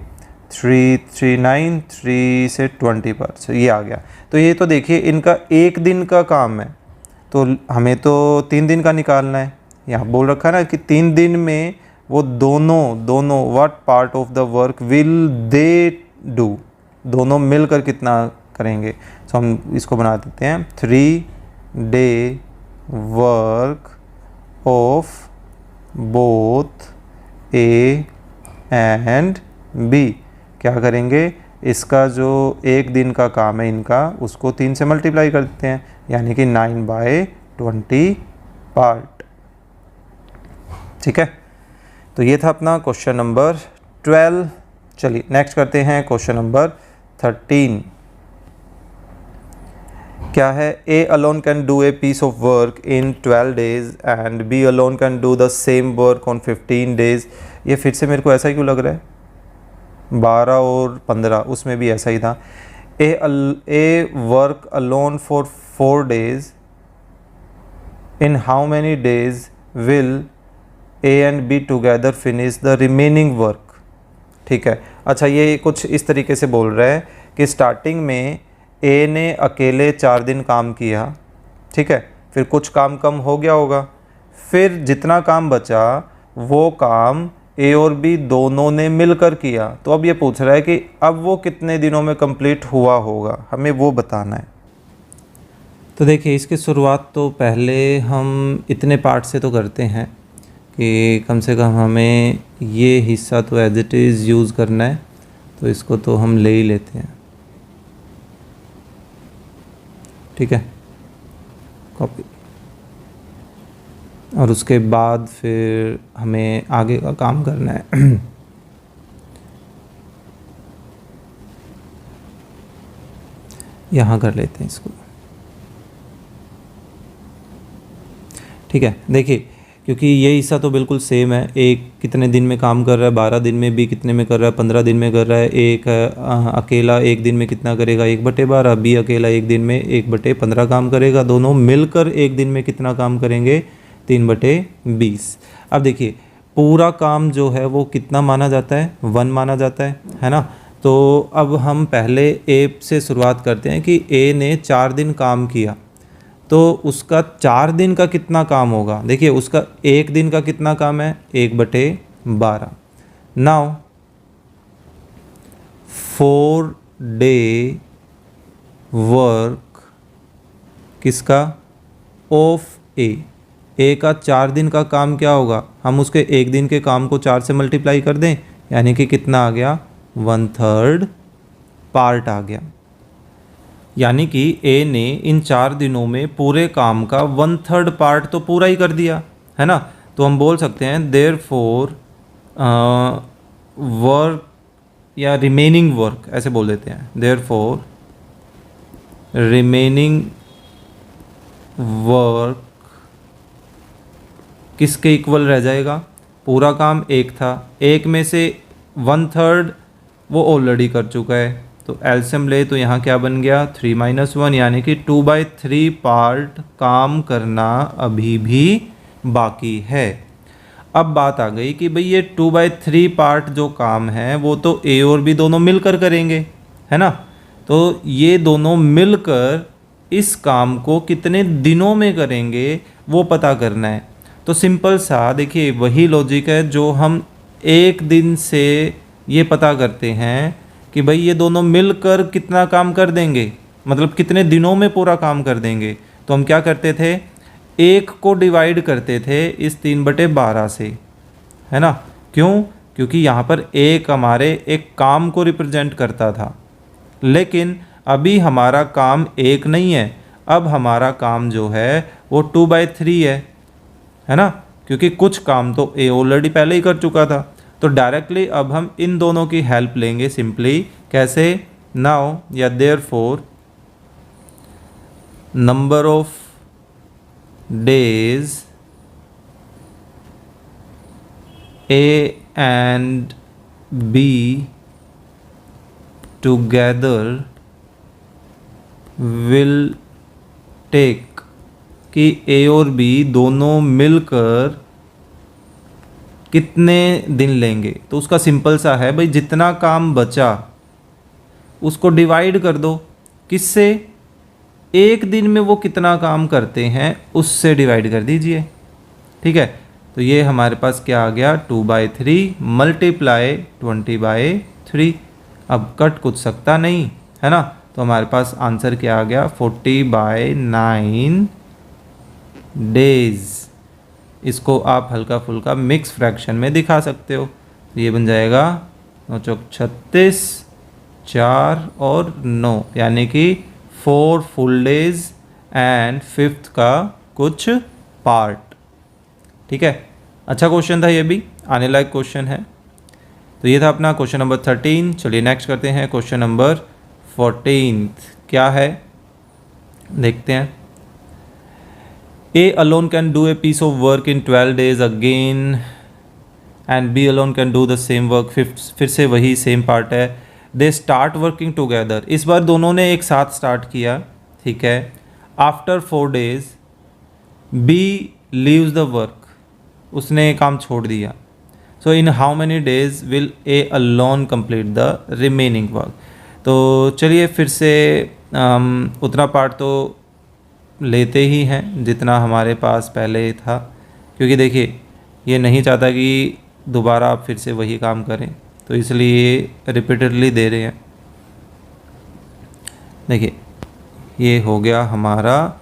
3 3 9, 3 से 20 पर, so ये आ गया। तो ये तो देखिए इनका एक दिन का काम है, तो हमें तो 3 दिन का निकालना है। यहाँ बोल रखा है ना कि 3 दिन में वो दोनों what part of the work will they do, दोनों मिलकर कितना करेंगे। सो हम इसको बना देते हैं 3 day work of both A and B. क्या करेंगे, इसका जो एक दिन का काम है इनका उसको 3 से मल्टीप्लाई कर देते हैं, यानी कि 9/20 पार्ट। ठीक है, तो ये था अपना क्वेश्चन नंबर 12। चलिए नेक्स्ट करते हैं क्वेश्चन नंबर 13। क्या है, A alone can do a piece of work in 12 days and B alone can do the same work on 15 days. ये फिर से मेरे को ऐसा ही क्यों लग रहा है, 12 और 15 उसमें भी ऐसा ही था। A work alone for 4 days, in how many days will A and B together finish the remaining work. ठीक है, अच्छा ये कुछ इस तरीके से बोल रहा है कि स्टार्टिंग में ए ने अकेले 4 दिन काम किया, ठीक है, फिर कुछ काम कम हो गया होगा, फिर जितना काम बचा वो काम ए और बी दोनों ने मिलकर किया। तो अब ये पूछ रहा है कि अब वो कितने दिनों में कंप्लीट हुआ होगा, हमें वो बताना है। तो देखिए इसकी शुरुआत तो पहले हम इतने पार्ट से तो करते हैं कि कम से कम हमें ये हिस्सा तो एज इट इज़ यूज़ करना है, तो इसको तो हम ले ही लेते हैं, ठीक है, कॉपी। और उसके बाद फिर हमें आगे का काम करना है। यहाँ कर लेते हैं इसको, ठीक है। देखिए क्योंकि ये हिस्सा तो बिल्कुल सेम है, एक कितने दिन में काम कर रहा है, 12 दिन में, बी कितने में कर रहा है, 15 दिन में कर रहा है, एक अकेला एक दिन में कितना करेगा, 1/12, बी अकेला एक दिन में 1/15 काम करेगा, दोनों मिलकर एक दिन में कितना काम करेंगे, 3/20। अब देखिए पूरा काम जो है वो कितना माना जाता है, 1 माना जाता है ना। तो अब हम पहले ए से शुरुआत करते हैं कि ए ने 4 दिन काम किया, तो उसका 4 दिन का कितना काम होगा। देखिए उसका एक दिन का कितना काम है, 1/12। नाउ 4 डे वर्क किसका, ऑफ ए का 4 दिन का काम क्या होगा, हम उसके एक दिन के काम को 4 से मल्टीप्लाई कर दें, यानी कि कितना आ गया, 1/3 पार्ट आ गया। यानी कि ए ने इन 4 दिनों में पूरे काम का 1/3 पार्ट तो पूरा ही कर दिया है ना। तो हम बोल सकते हैं देयरफॉर वर्क या रिमेनिंग वर्क ऐसे बोल देते हैं, देयरफॉर रिमेनिंग वर्क किसके इक्वल रह जाएगा, पूरा काम एक था, एक में से 1/3 वो ऑलरेडी कर चुका है, तो एलसीएम ले तो यहाँ क्या बन गया, 3 - 1, यानी कि 2/3 पार्ट काम करना अभी भी बाकी है। अब बात आ गई कि भाई ये 2/3 पार्ट जो काम है वो तो ए और बी दोनों मिलकर करेंगे, है ना। तो ये दोनों मिलकर इस काम को कितने दिनों में करेंगे वो पता करना है। तो सिंपल सा देखिए वही लॉजिक है जो हम एक दिन से ये पता करते हैं कि भाई ये दोनों मिलकर कितना काम कर देंगे, मतलब कितने दिनों में पूरा काम कर देंगे। तो हम क्या करते थे, एक को डिवाइड करते थे इस 3/12 से, है ना। क्यों, क्योंकि यहाँ पर एक हमारे एक काम को रिप्रेजेंट करता था, लेकिन अभी हमारा काम एक नहीं है, अब हमारा काम जो है वो 2/3 है ना, क्योंकि कुछ काम तो ए ऑलरेडी पहले ही कर चुका था। तो डायरेक्टली अब हम इन दोनों की हेल्प लेंगे सिंपली, कैसे, नाउ या therefore number of days A and B together will take, कि ए और बी दोनों मिलकर कितने दिन लेंगे। तो उसका सिंपल सा है भाई, जितना काम बचा उसको डिवाइड कर दो, किससे, एक दिन में वो कितना काम करते हैं उससे डिवाइड कर दीजिए, ठीक है। तो ये हमारे पास क्या आ गया, 2/3 मल्टीप्लाई 20/3। अब कट कुछ सकता नहीं है ना, तो हमारे पास आंसर क्या आ गया, 40/9 डेज। इसको आप हल्का फुल्का मिक्स फ्रैक्शन में दिखा सकते हो, तो ये बन जाएगा 9 चौक 36, 4 और 9, यानी कि 4 फुल डेज एंड 5th का कुछ पार्ट, ठीक है। अच्छा क्वेश्चन था, ये भी आने लायक क्वेश्चन है। तो ये था अपना क्वेश्चन नंबर 13। चलिए नेक्स्ट करते हैं क्वेश्चन नंबर 14। क्या है देखते हैं। A alone can do a piece of work in 12 days again and B alone can do the same work। फिर से वही सेम पार्ट है। They start working together। इस बार दोनों ने एक साथ स्टार्ट किया, ठीक है। After 4 days B leaves the work। उसने काम छोड़ दिया। So in how many days will A alone complete the remaining work। तो चलिए फिर से उतना पार्ट तो लेते ही हैं जितना हमारे पास पहले था, क्योंकि देखिए ये नहीं चाहता कि दोबारा आप फिर से वही काम करें, तो इसलिए रिपीटेडली दे रहे हैं। देखिए ये हो गया हमारा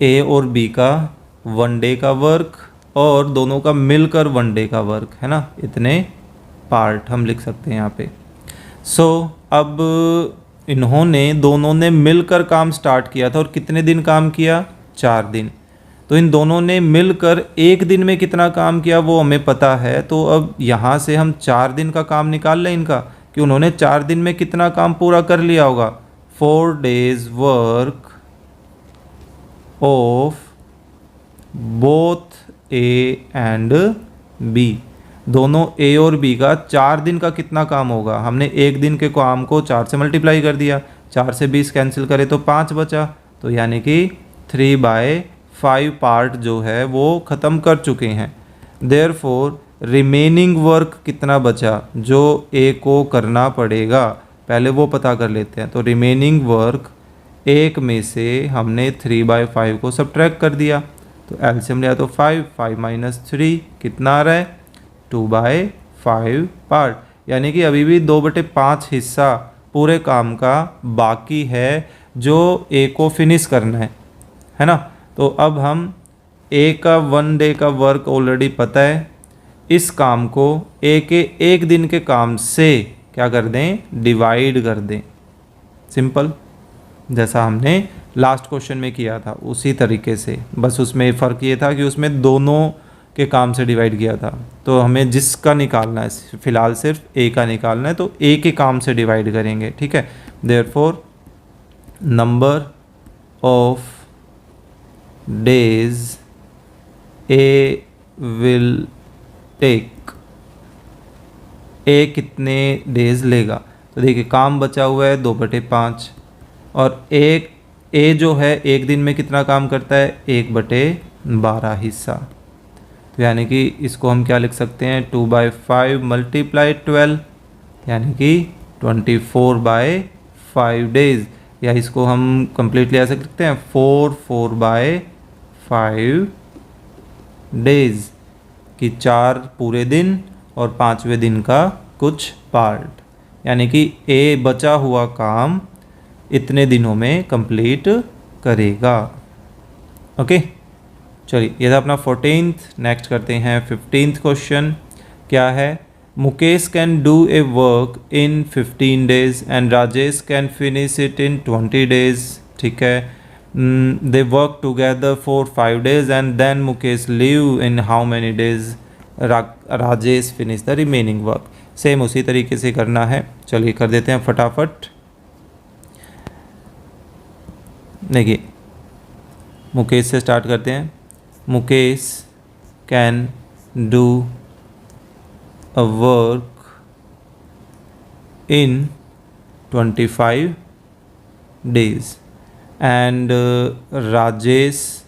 ए और बी का 1 डे का वर्क और दोनों का मिलकर 1 डे का वर्क है ना, इतने पार्ट हम लिख सकते हैं यहाँ पे। अब इन्होंने दोनों ने मिलकर काम स्टार्ट किया था और कितने दिन काम किया, 4 दिन। तो इन दोनों ने मिलकर एक दिन में कितना काम किया वो हमें पता है, तो अब यहाँ से हम 4 दिन का काम निकाल लें इनका, कि उन्होंने 4 दिन में कितना काम पूरा कर लिया होगा। 4 days work of both A and B, दोनों ए और बी का 4 दिन का कितना काम होगा। हमने एक दिन के काम को 4 से मल्टीप्लाई कर दिया, 4 से 20 कैंसिल करे तो 5 बचा, तो यानी कि 3/5 पार्ट जो है वो ख़त्म कर चुके हैं। देयरफॉर रिमेनिंग वर्क कितना बचा जो ए को करना पड़ेगा, पहले वो पता कर लेते हैं। तो रिमेनिंग वर्क एक में से हमने 3/5 को सब्ट्रैक्ट कर दिया, तो एलसीएम लिया तो 5 -3 कितना आ रहा है, 2/5 पार्ट, यानी कि अभी भी 2/5 हिस्सा पूरे काम का बाकी है जो ए को फिनिश करना है ना। तो अब हम ए का 1 डे का वर्क ऑलरेडी पता है, इस काम को ए के एक दिन के काम से क्या कर दें, डिवाइड कर दें। सिंपल, जैसा हमने लास्ट क्वेश्चन में किया था उसी तरीके से, बस उसमें फ़र्क ये था कि उसमें दोनों के काम से डिवाइड किया था। तो हमें जिसका निकालना है, फ़िलहाल सिर्फ ए का निकालना है, तो ए के काम से डिवाइड करेंगे, ठीक है। Therefore number of days A will take, A कितने डेज लेगा। तो देखिए काम बचा हुआ है 2/5 और ए जो है एक दिन में कितना काम करता है, 1/12 हिस्सा। तो यानी कि इसको हम क्या लिख सकते हैं, 2/5 × 12 यानी कि 24/5 डेज, या इसको हम कंप्लीटली ऐसे लिखते हैं 4/5 डेज, कि 4 पूरे दिन और 5वें दिन का कुछ पार्ट, यानी कि ए बचा हुआ काम इतने दिनों में कंप्लीट करेगा। ओके, चलिए ये था अपना 14th। नेक्स्ट करते हैं 15th क्वेश्चन। क्या है, Mukesh can do a work in 15 days and Rajesh can finish it in 20 days। ठीक है, they work together for 5 days and then Mukesh leave in how many days, Rajesh finish the remaining work. Same उसी तरीके से करना है, चलिए कर देते हैं फटाफट। देखिए मुकेश से स्टार्ट करते हैं। Mukesh can do a work in 25 days and Rajesh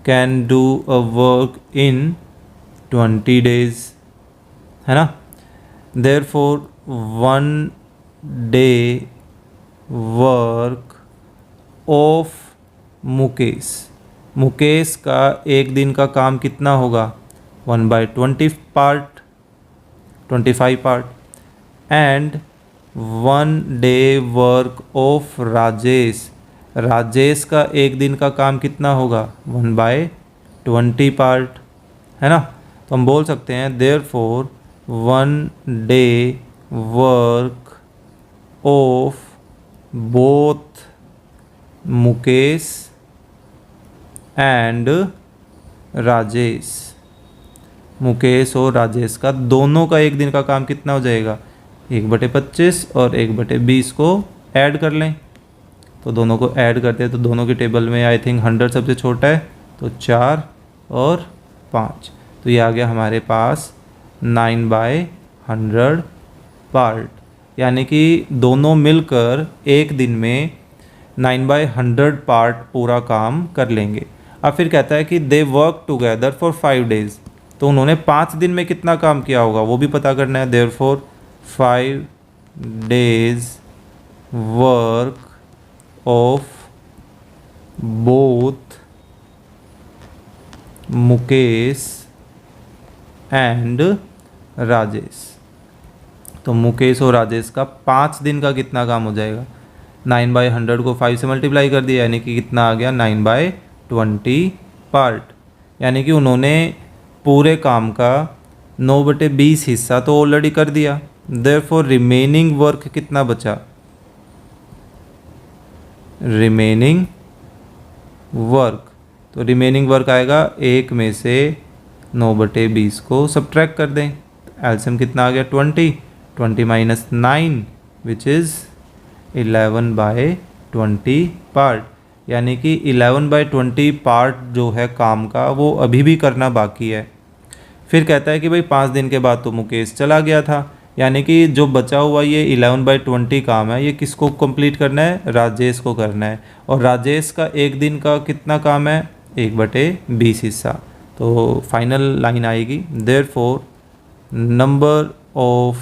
can do a work in 20 days, है ना। Therefore 1 day work of Mukesh, Mukesh का एक दिन का काम कितना होगा, 1/20 part, 25 part, and 1 day work of Rajesh, Rajesh का एक दिन का काम कितना होगा, 1/20 पार्ट, है ना। तो हम बोल सकते हैं therefore 1 day work of both Mukesh and Rajesh, Mukesh और राजेश का दोनों का एक दिन का काम कितना हो जाएगा, 1/25 और 1/20 को ऐड कर लें। तो दोनों को ऐड करते हैं तो दोनों की टेबल में आई थिंक 100 सबसे छोटा है, तो 4 और 5, तो ये आ गया हमारे पास 9/100 पार्ट, यानी कि दोनों मिलकर एक दिन में 9/100 पार्ट पूरा काम कर लेंगे। अब फिर कहता है कि दे वर्क टुगेदर फॉर 5 days, तो उन्होंने 5 दिन में कितना काम किया होगा वो भी पता करना है। Therefore 5 days work of both Mukesh and Rajesh. तो मुकेश और राजेश का 5 दिन का कितना काम हो जाएगा? 9/100 को 5 से मल्टीप्लाई कर दिया, यानी कि कितना आ गया? 9/20 पार्ट। यानी कि उन्होंने पूरे काम का 9/20 हिस्सा तो ऑलरेडी कर दिया। देयरफॉर रिमेनिंग वर्क कितना बचा? रिमेनिंग वर्क, तो रिमेनिंग वर्क आएगा 1 में से 9/20 को सब्ट्रैक्ट कर दें। एलसीएम कितना आ गया? 20 - 9 विच इज़ 11/20 पार्ट। यानी कि 11/20 पार्ट जो है काम का वो अभी भी करना बाकी है। फिर कहता है कि भाई 5 दिन के बाद तो मुकेश चला गया था, यानी कि जो बचा हुआ ये 11/20 काम है ये किसको कंप्लीट करना है? राजेश को करना है। और राजेश का 1 दिन का कितना काम है? 1/20 हिस्सा। तो फाइनल लाइन आएगी, therefore number of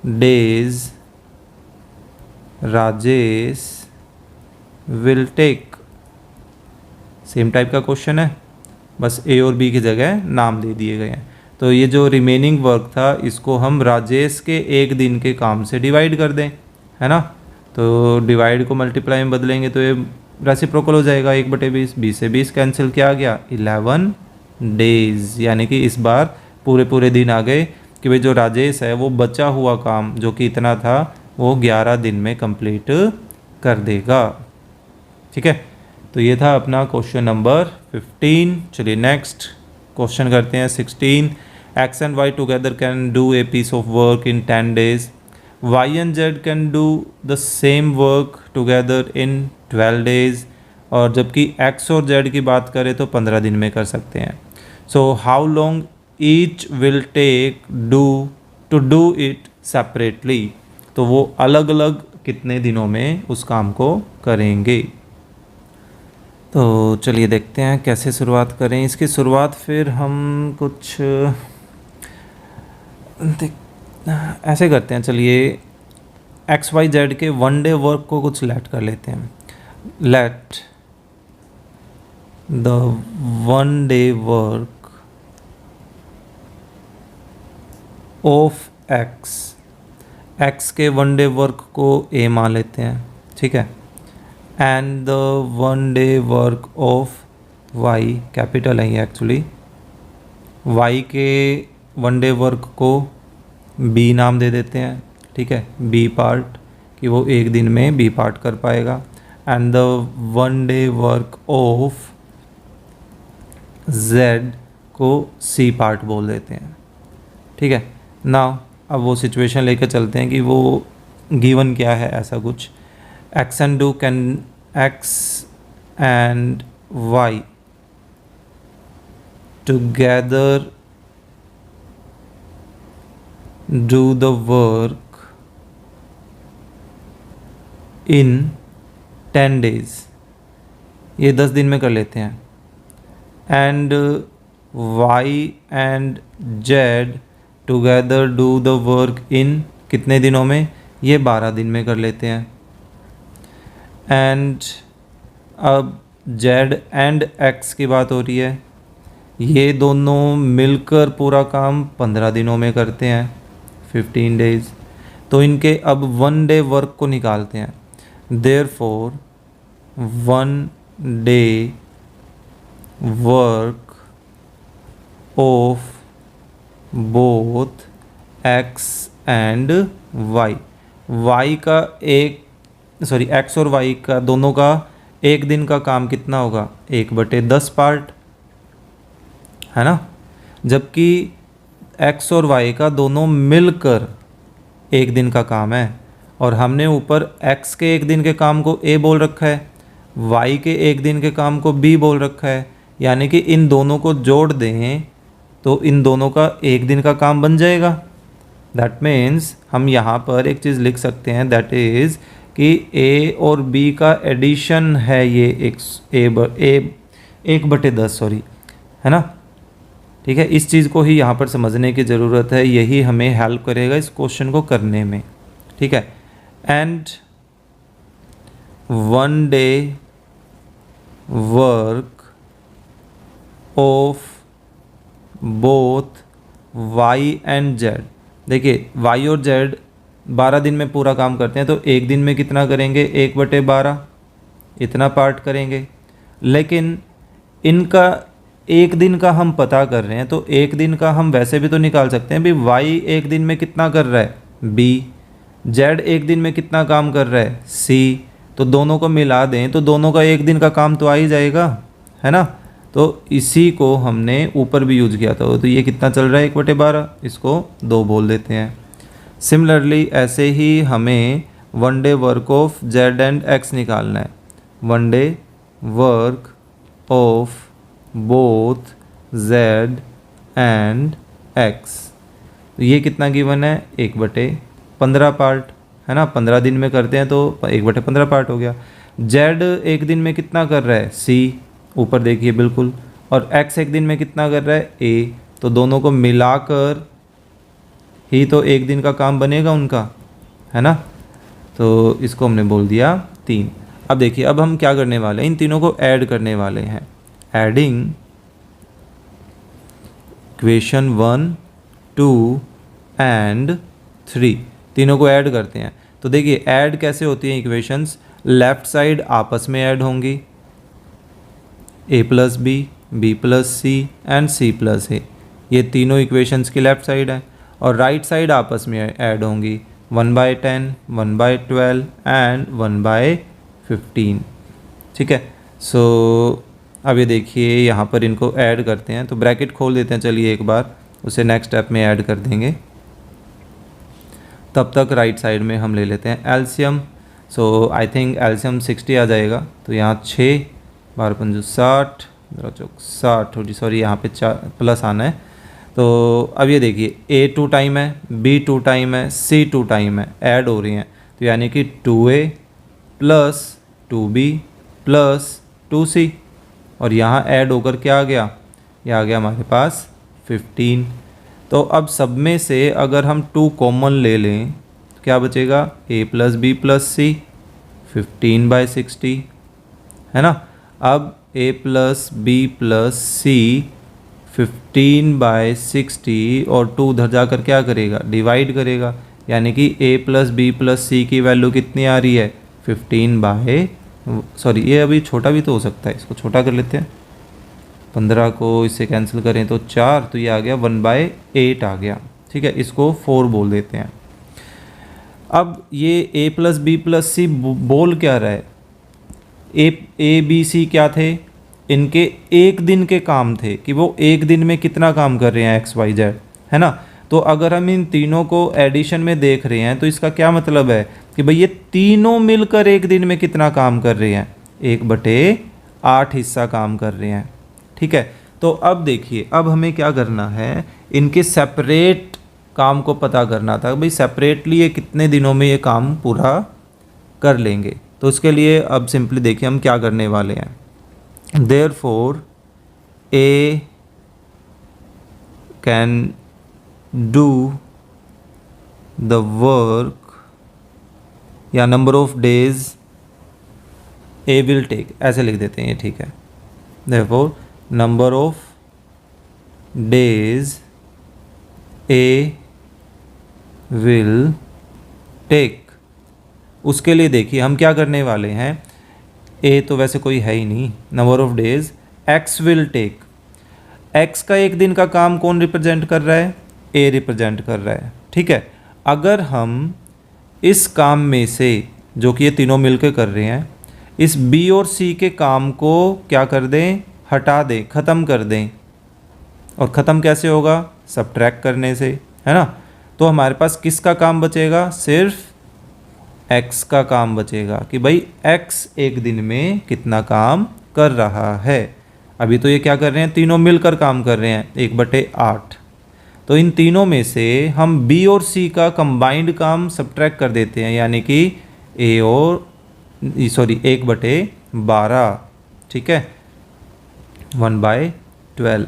days Rajesh will take. Same type का क्वेश्चन है, बस ए और बी की जगह नाम दे दिए गए हैं। तो ये जो रिमेनिंग वर्क था इसको हम राजेश के 1 दिन के काम से डिवाइड कर दें, है ना। तो डिवाइड को मल्टीप्लाई में बदलेंगे तो ये रेसिप्रोकल हो जाएगा 1/20। 20 से 20 कैंसिल, क्या आ गया? 11 डेज। यानी कि इस बार पूरे दिन आ गए कि भाई जो राजेश है वो बचा हुआ काम जो कि इतना था वो 11 दिन में कंप्लीट कर देगा। ठीक है, तो ये था अपना क्वेश्चन नंबर 15। चलिए नेक्स्ट क्वेश्चन करते हैं 16। X and Y together can do a piece of work in 10 days। Y and Z can do the same work together in 12 days। और जबकि एक्स और जेड की बात करें तो 15 दिन में कर सकते हैं। So how long each will take to do it separately. तो वो अलग अलग कितने दिनों में उस काम को करेंगे। तो चलिए देखते हैं कैसे शुरुआत करें। इसकी शुरुआत फिर हम कुछ ऐसे करते हैं। चलिए एक्स वाई जेड के 1 day वर्क को कुछ लेट कर लेते हैं। Let the 1 day work of x के 1 day वर्क को ए मान लेते हैं, ठीक है। And the 1 day work of Y, capital है एक्चुअली, वाई के 1 day वर्क को बी नाम दे देते हैं, ठीक है। बी पार्ट कि वो 1 दिन में बी पार्ट कर पाएगा। And the 1 day work of Z को सी पार्ट बोल देते हैं, ठीक है। नाउ अब वो सिचुएशन लेकर चलते हैं कि वो गिवन क्या है ऐसा कुछ। X and Y together do the work in 10 days। ये 10 दिन में कर लेते हैं। And Y and Z together do the work in कितने दिनों में? ये 12 दिन में कर लेते हैं। एंड अब जेड एंड एक्स की बात हो रही है, ये दोनों मिलकर पूरा काम 15 दिनों में करते हैं, 15 days। तो इनके अब 1 day वर्क को निकालते हैं। Therefore 1 day work of both X and Y. Y का एक्स और वाई का दोनों का 1 दिन का काम कितना होगा? 1/10 पार्ट, है ना। जबकि एक्स और वाई का दोनों मिलकर 1 दिन का काम है और हमने ऊपर एक्स के 1 दिन के काम को ए बोल रखा है, वाई के 1 दिन के काम को बी बोल रखा है। यानी कि इन दोनों को जोड़ दें तो इन दोनों का 1 दिन का काम बन जाएगा। दैट मीन्स हम यहाँ पर एक चीज़ लिख सकते हैं, दैट इज़ कि ए और बी का एडिशन है ये 1/10, सॉरी, है ना। ठीक है, इस चीज़ को ही यहाँ पर समझने की ज़रूरत है, यही हमें हेल्प करेगा इस क्वेश्चन को करने में, ठीक है। And 1 day work of both y and z। देखिए y और z 12 दिन में पूरा काम करते हैं, तो एक दिन में कितना करेंगे, 1/12 इतना पार्ट करेंगे। लेकिन इनका एक दिन का हम पता कर रहे हैं, तो एक दिन का हम वैसे भी तो निकाल सकते हैं भी y एक दिन में कितना कर रहा है, b, z एक दिन में कितना काम कर रहा है, c, तो दोनों को मिला दें तो दोनों का एक दिन का काम तो आ ही जाएगा, है ना। तो इसी को हमने ऊपर भी यूज किया था, तो ये कितना चल रहा है, 1/12, इसको 2 बोल देते हैं। सिमिलरली ऐसे ही हमें one day work of z and x निकालना है। One day work of both z and x, तो ये कितना गिवन है, 1/15 पार्ट, है ना। 15 दिन में करते हैं तो 1/15 पार्ट हो गया। z एक दिन में कितना कर रहा है, c, ऊपर देखिए बिल्कुल, और x एक दिन में कितना कर रहा है, a, तो दोनों को मिलाकर ही तो एक दिन का काम बनेगा उनका, है ना। तो इसको हमने बोल दिया 3। अब देखिए अब हम क्या करने वाले हैं, इन तीनों को ऐड करने वाले हैं। एडिंग इक्वेशन 1, 2 एंड 3, तीनों को ऐड करते हैं। तो देखिए ऐड कैसे होती हैं इक्वेशंस, लेफ्ट साइड आपस में ऐड होंगी, a plus B, B plus C and C plus A, ये तीनों इक्वेशंस की लेफ्ट साइड है। और राइट साइड आपस में ऐड होंगी, 1/10, 1/12 एंड 1/15, ठीक है। सो अब ये देखिए यहाँ पर इनको ऐड करते हैं, तो ब्रैकेट खोल देते हैं, चलिए एक बार उसे नेक्स्ट स्टेप में ऐड कर देंगे। तब तक राइट साइड में हम ले लेते हैं LCM. So I think LCM 60 आ जाएगा, तो यहाँ 6 12 5 60, 60, सॉरी यहाँ पे 4 प्लस आना है। तो अब ये देखिए a 2 टाइम है, b 2 टाइम है, c 2 टाइम है, ऐड हो रही हैं, तो यानी कि 2a plus 2b plus 2c, और यहाँ ऐड होकर क्या आ गया, ये आ गया हमारे पास 15। तो अब सब में से अगर हम 2 कॉमन ले लें तो क्या बचेगा, a plus B plus c, 15/60, है ना। अब a plus B plus c 15/60 और 2 उधर जाकर क्या करेगा, डिवाइड करेगा, यानी कि a प्लस बी प्लस सी की वैल्यू कितनी आ रही है, 15 ये अभी छोटा भी तो हो सकता है, इसको छोटा कर लेते हैं, 15 को इससे कैंसिल करें तो 4, तो ये आ गया 1/8 आ गया, ठीक है। इसको 4 बोल देते हैं। अब ये a प्लस बी प्लस सी बोल क्या रहा है, ए बी सी क्या थे, इनके एक दिन के काम थे कि वो एक दिन में कितना काम कर रहे हैं XYZ, है ना। तो अगर हम इन तीनों को एडिशन में देख रहे हैं तो इसका क्या मतलब है कि भाई ये तीनों मिलकर एक दिन में कितना काम कर रहे हैं, 1/8 हिस्सा काम कर रहे हैं, ठीक है। तो अब देखिए अब हमें क्या करना है, इनके सेपरेट काम को पता करना था, भाई सेपरेटली ये कितने दिनों में ये काम पूरा कर लेंगे। तो उसके लिए अब सिंपली देखिए हम क्या करने वाले हैं। Therefore, A can do the work या number of days A will take, ऐसे लिख देते हैं, ये ठीक है। Therefore, number of days A will take, उसके लिए देखिए हम क्या करने वाले हैं, ए तो वैसे कोई है ही नहीं, number of days X will take, X का एक दिन का काम कौन रिप्रेजेंट कर रहा है, ए रिप्रेजेंट कर रहा है, ठीक है। अगर हम इस काम में से जो कि ये तीनों मिलकर कर रहे हैं, इस बी और सी के काम को क्या कर दें, हटा दें, ख़त्म कर दें, और ख़त्म कैसे होगा, सबट्रैक्ट करने से, है ना। तो हमारे पास किसका काम बचेगा, सिर्फ x का काम बचेगा कि भाई x एक दिन में कितना काम कर रहा है। अभी तो ये क्या कर रहे हैं, तीनों मिलकर काम कर रहे हैं, 1/8। तो इन तीनों में से हम b और c का कंबाइंड काम सबट्रैक्ट कर देते हैं, यानी कि 1/12, ठीक है, 1/12।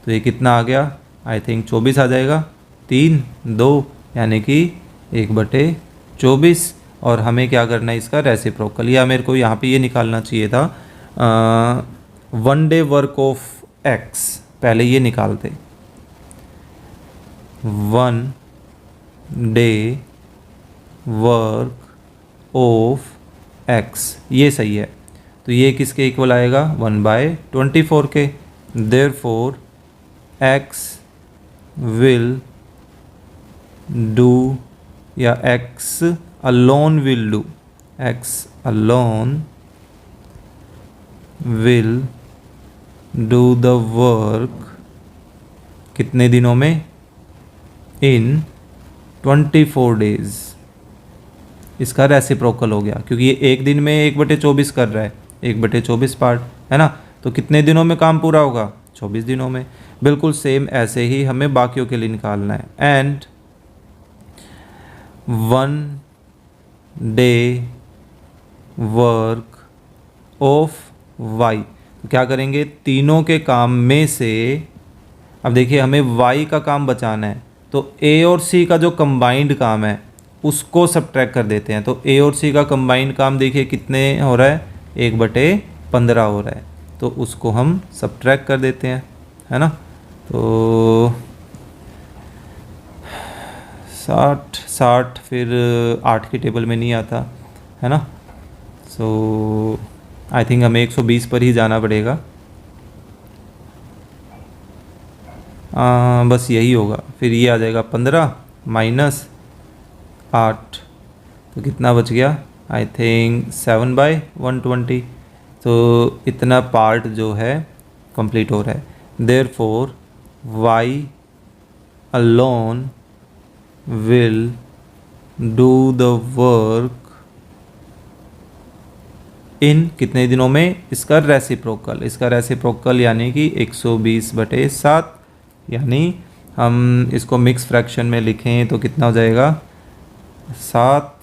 तो ये कितना आ गया, आई थिंक 24 आ जाएगा, 3 2 यानी कि 1/24। और हमें क्या करना है इसका रेसिप्रोकल, या मेरे को यहाँ पे ये निकालना चाहिए था 1 डे वर्क ऑफ एक्स, पहले ये निकालते 1 डे वर्क ऑफ एक्स, ये सही है। तो ये किसके इक्वल आएगा 1/24 के। देयरफॉर एक्स विल डू, या x alone will do, x alone will do the work कितने दिनों में, इन 24 डेज। इसका रेसिप्रोकल हो गया क्योंकि ये एक दिन में 1/24 कर रहा है, 1/24 पार्ट है ना, तो कितने दिनों में काम पूरा होगा 24 दिनों में। बिल्कुल सेम ऐसे ही हमें बाकियों के लिए निकालना है। And 1 day work of Y, तो क्या करेंगे तीनों के काम में से, अब देखिए हमें वाई का काम बचाना है, तो ए और सी का जो कंबाइंड काम है उसको सब्ट्रैक्ट कर देते हैं। तो ए और सी का कंबाइंड काम देखिए कितने हो रहा है, 1/15 हो रहा है, तो उसको हम सब्ट्रैक्ट कर देते हैं, है ना। तो 60 फिर 8 की टेबल में नहीं आता है ना, सो आई थिंक हमें 120 पर ही जाना पड़ेगा। बस यही होगा, फिर ये आ जाएगा 15 माइनस 8, तो कितना बच गया, आई थिंक 7/120। तो इतना पार्ट जो है कंप्लीट हो रहा है। Therefore Y alone will do the work in कितने दिनों में, इसका रेसिप्रोकल, इसका रेसिप्रोकल यानी कि 120/7, यानी हम इसको मिक्स फ्रैक्शन में लिखें तो कितना हो जाएगा 7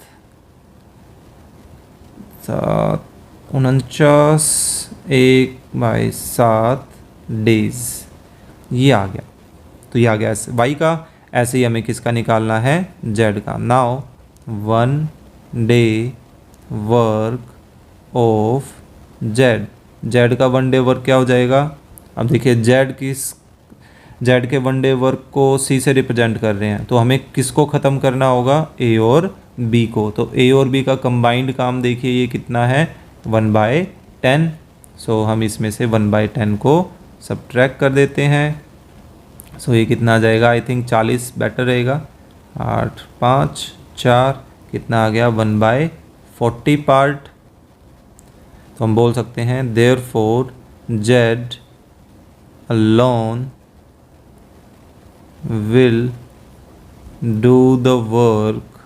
49 1/7 डेज, ये आ गया। तो ये आ गया वाई का। ऐसे ही हमें किसका निकालना है, जेड का। Now 1 day work of Z, Z का 1 डे वर्क क्या हो जाएगा, अब देखिए जेड के 1 डे वर्क को सी से रिप्रेजेंट कर रहे हैं, तो हमें किसको ख़त्म करना होगा, ए और बी को। तो ए और बी का कंबाइंड काम देखिए ये कितना है 1/10, सो हम इसमें से 1/10 को सब्ट्रैक्ट कर देते हैं। सो ये कितना आ जाएगा, आई थिंक 40 बेटर रहेगा, 8 5 4 कितना आ गया 1/40 पार्ट। तो हम बोल सकते हैं therefore Z alone will do the work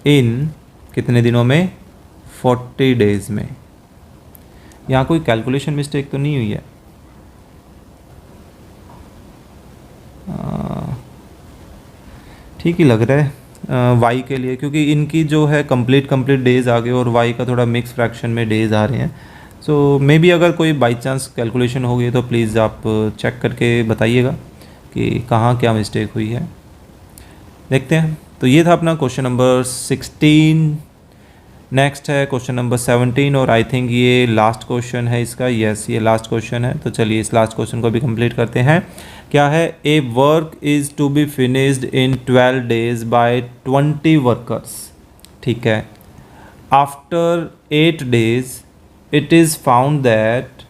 in कितने दिनों में, 40 डेज में। यहाँ कोई कैलकुलेशन मिस्टेक तो नहीं हुई है, ठीक ही लग रहा है वाई के लिए, क्योंकि इनकी जो है कंप्लीट डेज आ गए और वाई का थोड़ा मिक्स फ्रैक्शन में डेज आ रहे हैं। सो मे बी अगर कोई बाई चांस कैलकुलेशन हो गई तो प्लीज़ आप चेक करके बताइएगा कि कहाँ क्या मिस्टेक हुई है। देखते हैं। तो ये था अपना क्वेश्चन नंबर 16। नेक्स्ट है क्वेश्चन नंबर 17 और आई थिंक ये लास्ट क्वेश्चन है इसका। यस, ये लास्ट क्वेश्चन है। तो चलिए इस लास्ट क्वेश्चन को भी कंप्लीट करते हैं। क्या है, A work is to be finished in 12 days by 20 workers. ठीक है, after 8 days it is found that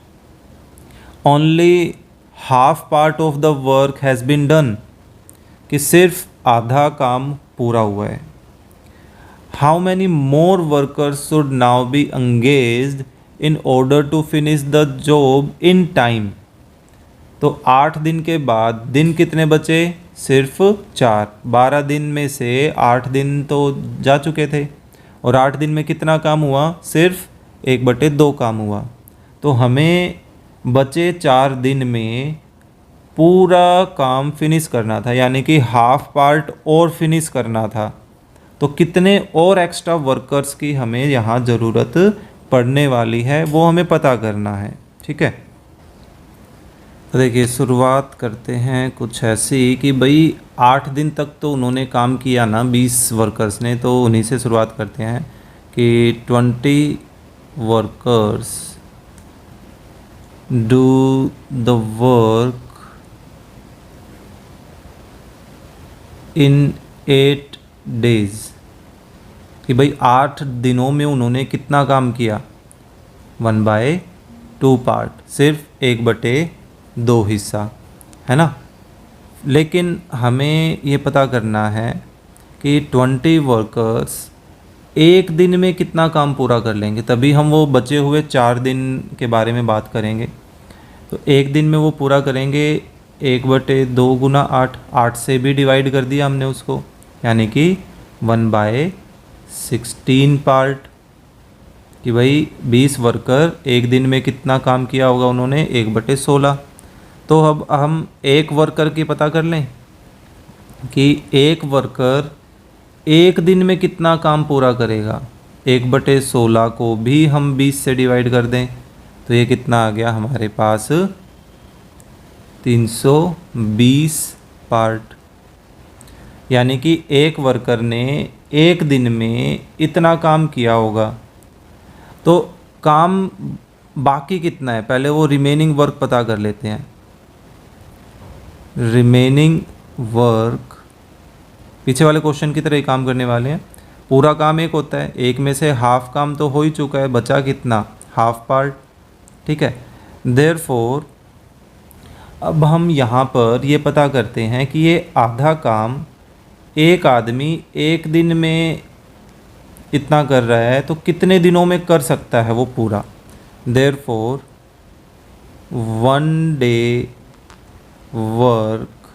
only half part of the work has been done, कि सिर्फ आधा काम पूरा हुआ है। How many more workers should now be engaged in order to finish the job in time? तो 8 दिन के बाद दिन कितने बचे, सिर्फ 4। 12 दिन में से 8 दिन तो जा चुके थे और 8 दिन में कितना काम हुआ, सिर्फ 1/2 काम हुआ। तो हमें बचे 4 दिन में पूरा काम फिनिश करना था, यानी कि हाफ पार्ट और फिनिश करना था। तो कितने और एक्स्ट्रा वर्कर्स की हमें यहाँ ज़रूरत पड़ने वाली है वो हमें पता करना है। ठीक है, तो देखिए शुरुआत करते हैं कुछ ऐसी कि भाई 8 दिन तक तो उन्होंने काम किया ना 20 वर्कर्स ने, तो उन्हीं से शुरुआत करते हैं कि 20 workers do the work in 8 days, कि भाई 8 दिनों में उन्होंने कितना काम किया, 1/2 पार्ट, सिर्फ 1/2 हिस्सा, है ना। लेकिन हमें ये पता करना है कि 20 वर्कर्स एक दिन में कितना काम पूरा कर लेंगे, तभी हम वो बचे हुए 4 दिन के बारे में बात करेंगे। तो एक दिन में वो पूरा करेंगे 1/2 गुना 8 से भी डिवाइड कर दिया हमने उसको, यानी कि 1/16 पार्ट, कि भाई 20 वर्कर एक दिन में कितना काम किया होगा उन्होंने, 1/16। तो अब हम एक वर्कर की पता कर लें कि एक वर्कर एक दिन में कितना काम पूरा करेगा। 1/16 को भी हम 20 से डिवाइड कर दें तो ये कितना आ गया हमारे पास, 320 पार्ट। यानी कि एक वर्कर ने एक दिन में इतना काम किया होगा। तो काम बाकी कितना है, पहले वो रिमेनिंग वर्क पता कर लेते हैं। रिमेनिंग वर्क पीछे वाले क्वेश्चन की तरह ही काम करने वाले हैं। पूरा काम एक होता है, एक में से हाफ काम तो हो ही चुका है, बचा कितना, हाफ पार्ट, ठीक है। देयरफॉर अब हम यहाँ पर ये पता करते हैं कि ये आधा काम एक आदमी एक दिन में इतना कर रहा है, तो कितने दिनों में कर सकता है वो पूरा। Therefore 1 day work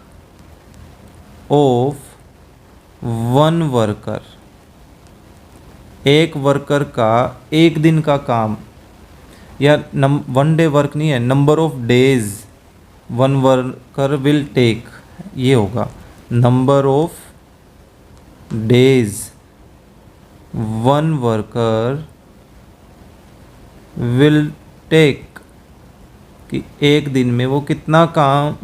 of 1 worker, एक वर्कर का एक दिन का काम, या 1 day वर्क नहीं है, number of days 1 worker will take, ये होगा number of days 1 worker will take, कि एक दिन में वो कितना काम,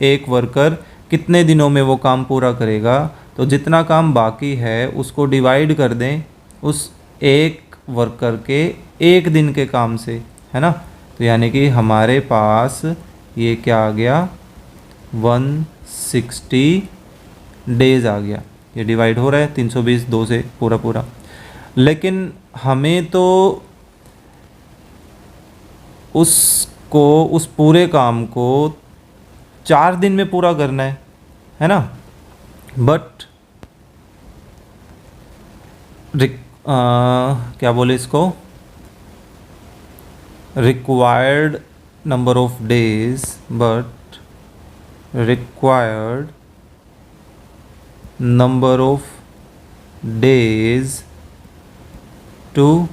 एक वर्कर कितने दिनों में वो काम पूरा करेगा। तो जितना काम बाकी है उसको डिवाइड कर दें उस एक वर्कर के एक दिन के काम से, है ना। तो यानी कि हमारे पास ये क्या आ गया, 160 डेज आ गया। ये डिवाइड हो रहा है 320 2 से पूरा पूरा। लेकिन हमें तो उस पूरे काम को 4 दिन में पूरा करना है ना। बट क्या बोले इसको, required number of days, but required number of days to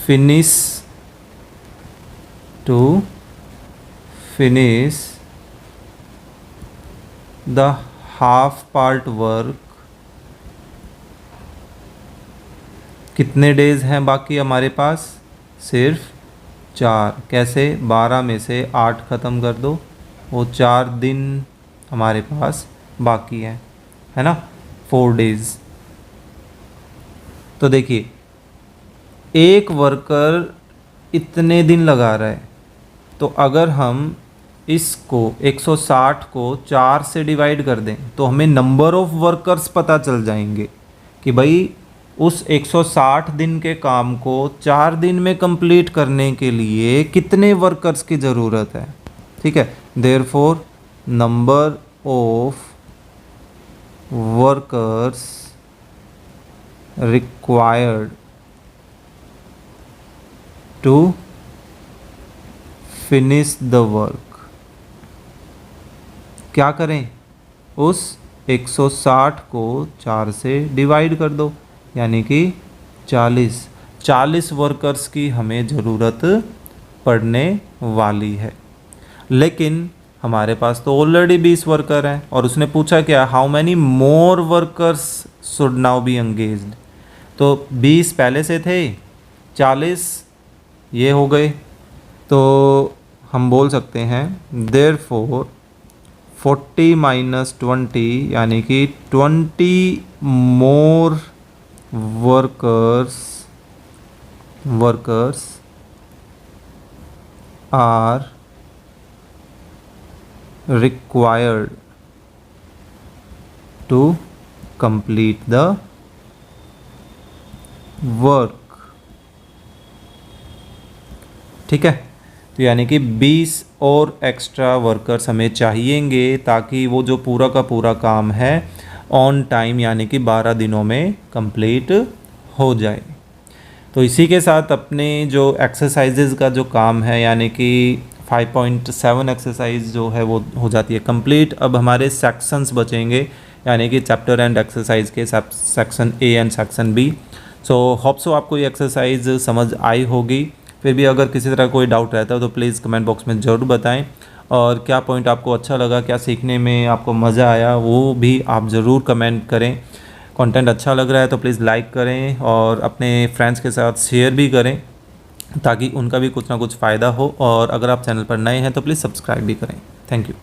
finish the half part work। कितने डेज हैं बाकी हमारे पास, सिर्फ 4। कैसे, 12 में से 8 ख़त्म कर दो, वो 4 दिन हमारे पास बाकी है ना, 4 डेज। तो देखिए एक वर्कर इतने दिन लगा रहा है, तो अगर हम इसको 160 को 4 से डिवाइड कर दें तो हमें नंबर ऑफ वर्कर्स पता चल जाएंगे कि भाई उस 160 दिन के काम को 4 दिन में कंप्लीट करने के लिए कितने वर्कर्स की ज़रूरत है, ठीक है। Therefore number of workers required to finish the work, क्या करें, उस 160 को 4 से डिवाइड कर दो, यानी कि 40 वर्कर्स की हमें ज़रूरत पड़ने वाली है। लेकिन हमारे पास तो ऑलरेडी 20 वर्कर हैं, और उसने पूछा क्या, how many more workers should now be engaged. तो 20 पहले से थे, 40 ये हो गए, तो हम बोल सकते हैं देयरफॉर 40 - 20 यानी कि 20 मोर workers are required to complete the work। ठीक है, तो यानी कि 20 और एक्स्ट्रा वर्कर्स हमें चाहिएंगे ताकि वो जो पूरा का पूरा काम है ऑन टाइम यानी कि 12 दिनों में कंप्लीट हो जाए। तो इसी के साथ अपने जो एक्सरसाइजेज का जो काम है यानी कि 5.7 एक्सरसाइज जो है वो हो जाती है कंप्लीट। अब हमारे सेक्शंस बचेंगे यानी कि चैप्टर एंड एक्सरसाइज के section A and section B. So hope so आपको ये एक्सरसाइज समझ आई होगी। फिर भी अगर किसी तरह कोई डाउट रहता है तो प्लीज़ कमेंट बॉक्स में ज़रूर बताएं, और क्या पॉइंट आपको अच्छा लगा, क्या सीखने में आपको मज़ा आया वो भी आप ज़रूर कमेंट करें। कंटेंट अच्छा लग रहा है तो प्लीज़ लाइक करें और अपने फ्रेंड्स के साथ शेयर भी करें ताकि उनका भी कुछ ना कुछ फ़ायदा हो। और अगर आप चैनल पर नए हैं तो प्लीज़ सब्सक्राइब भी करें। Thank you.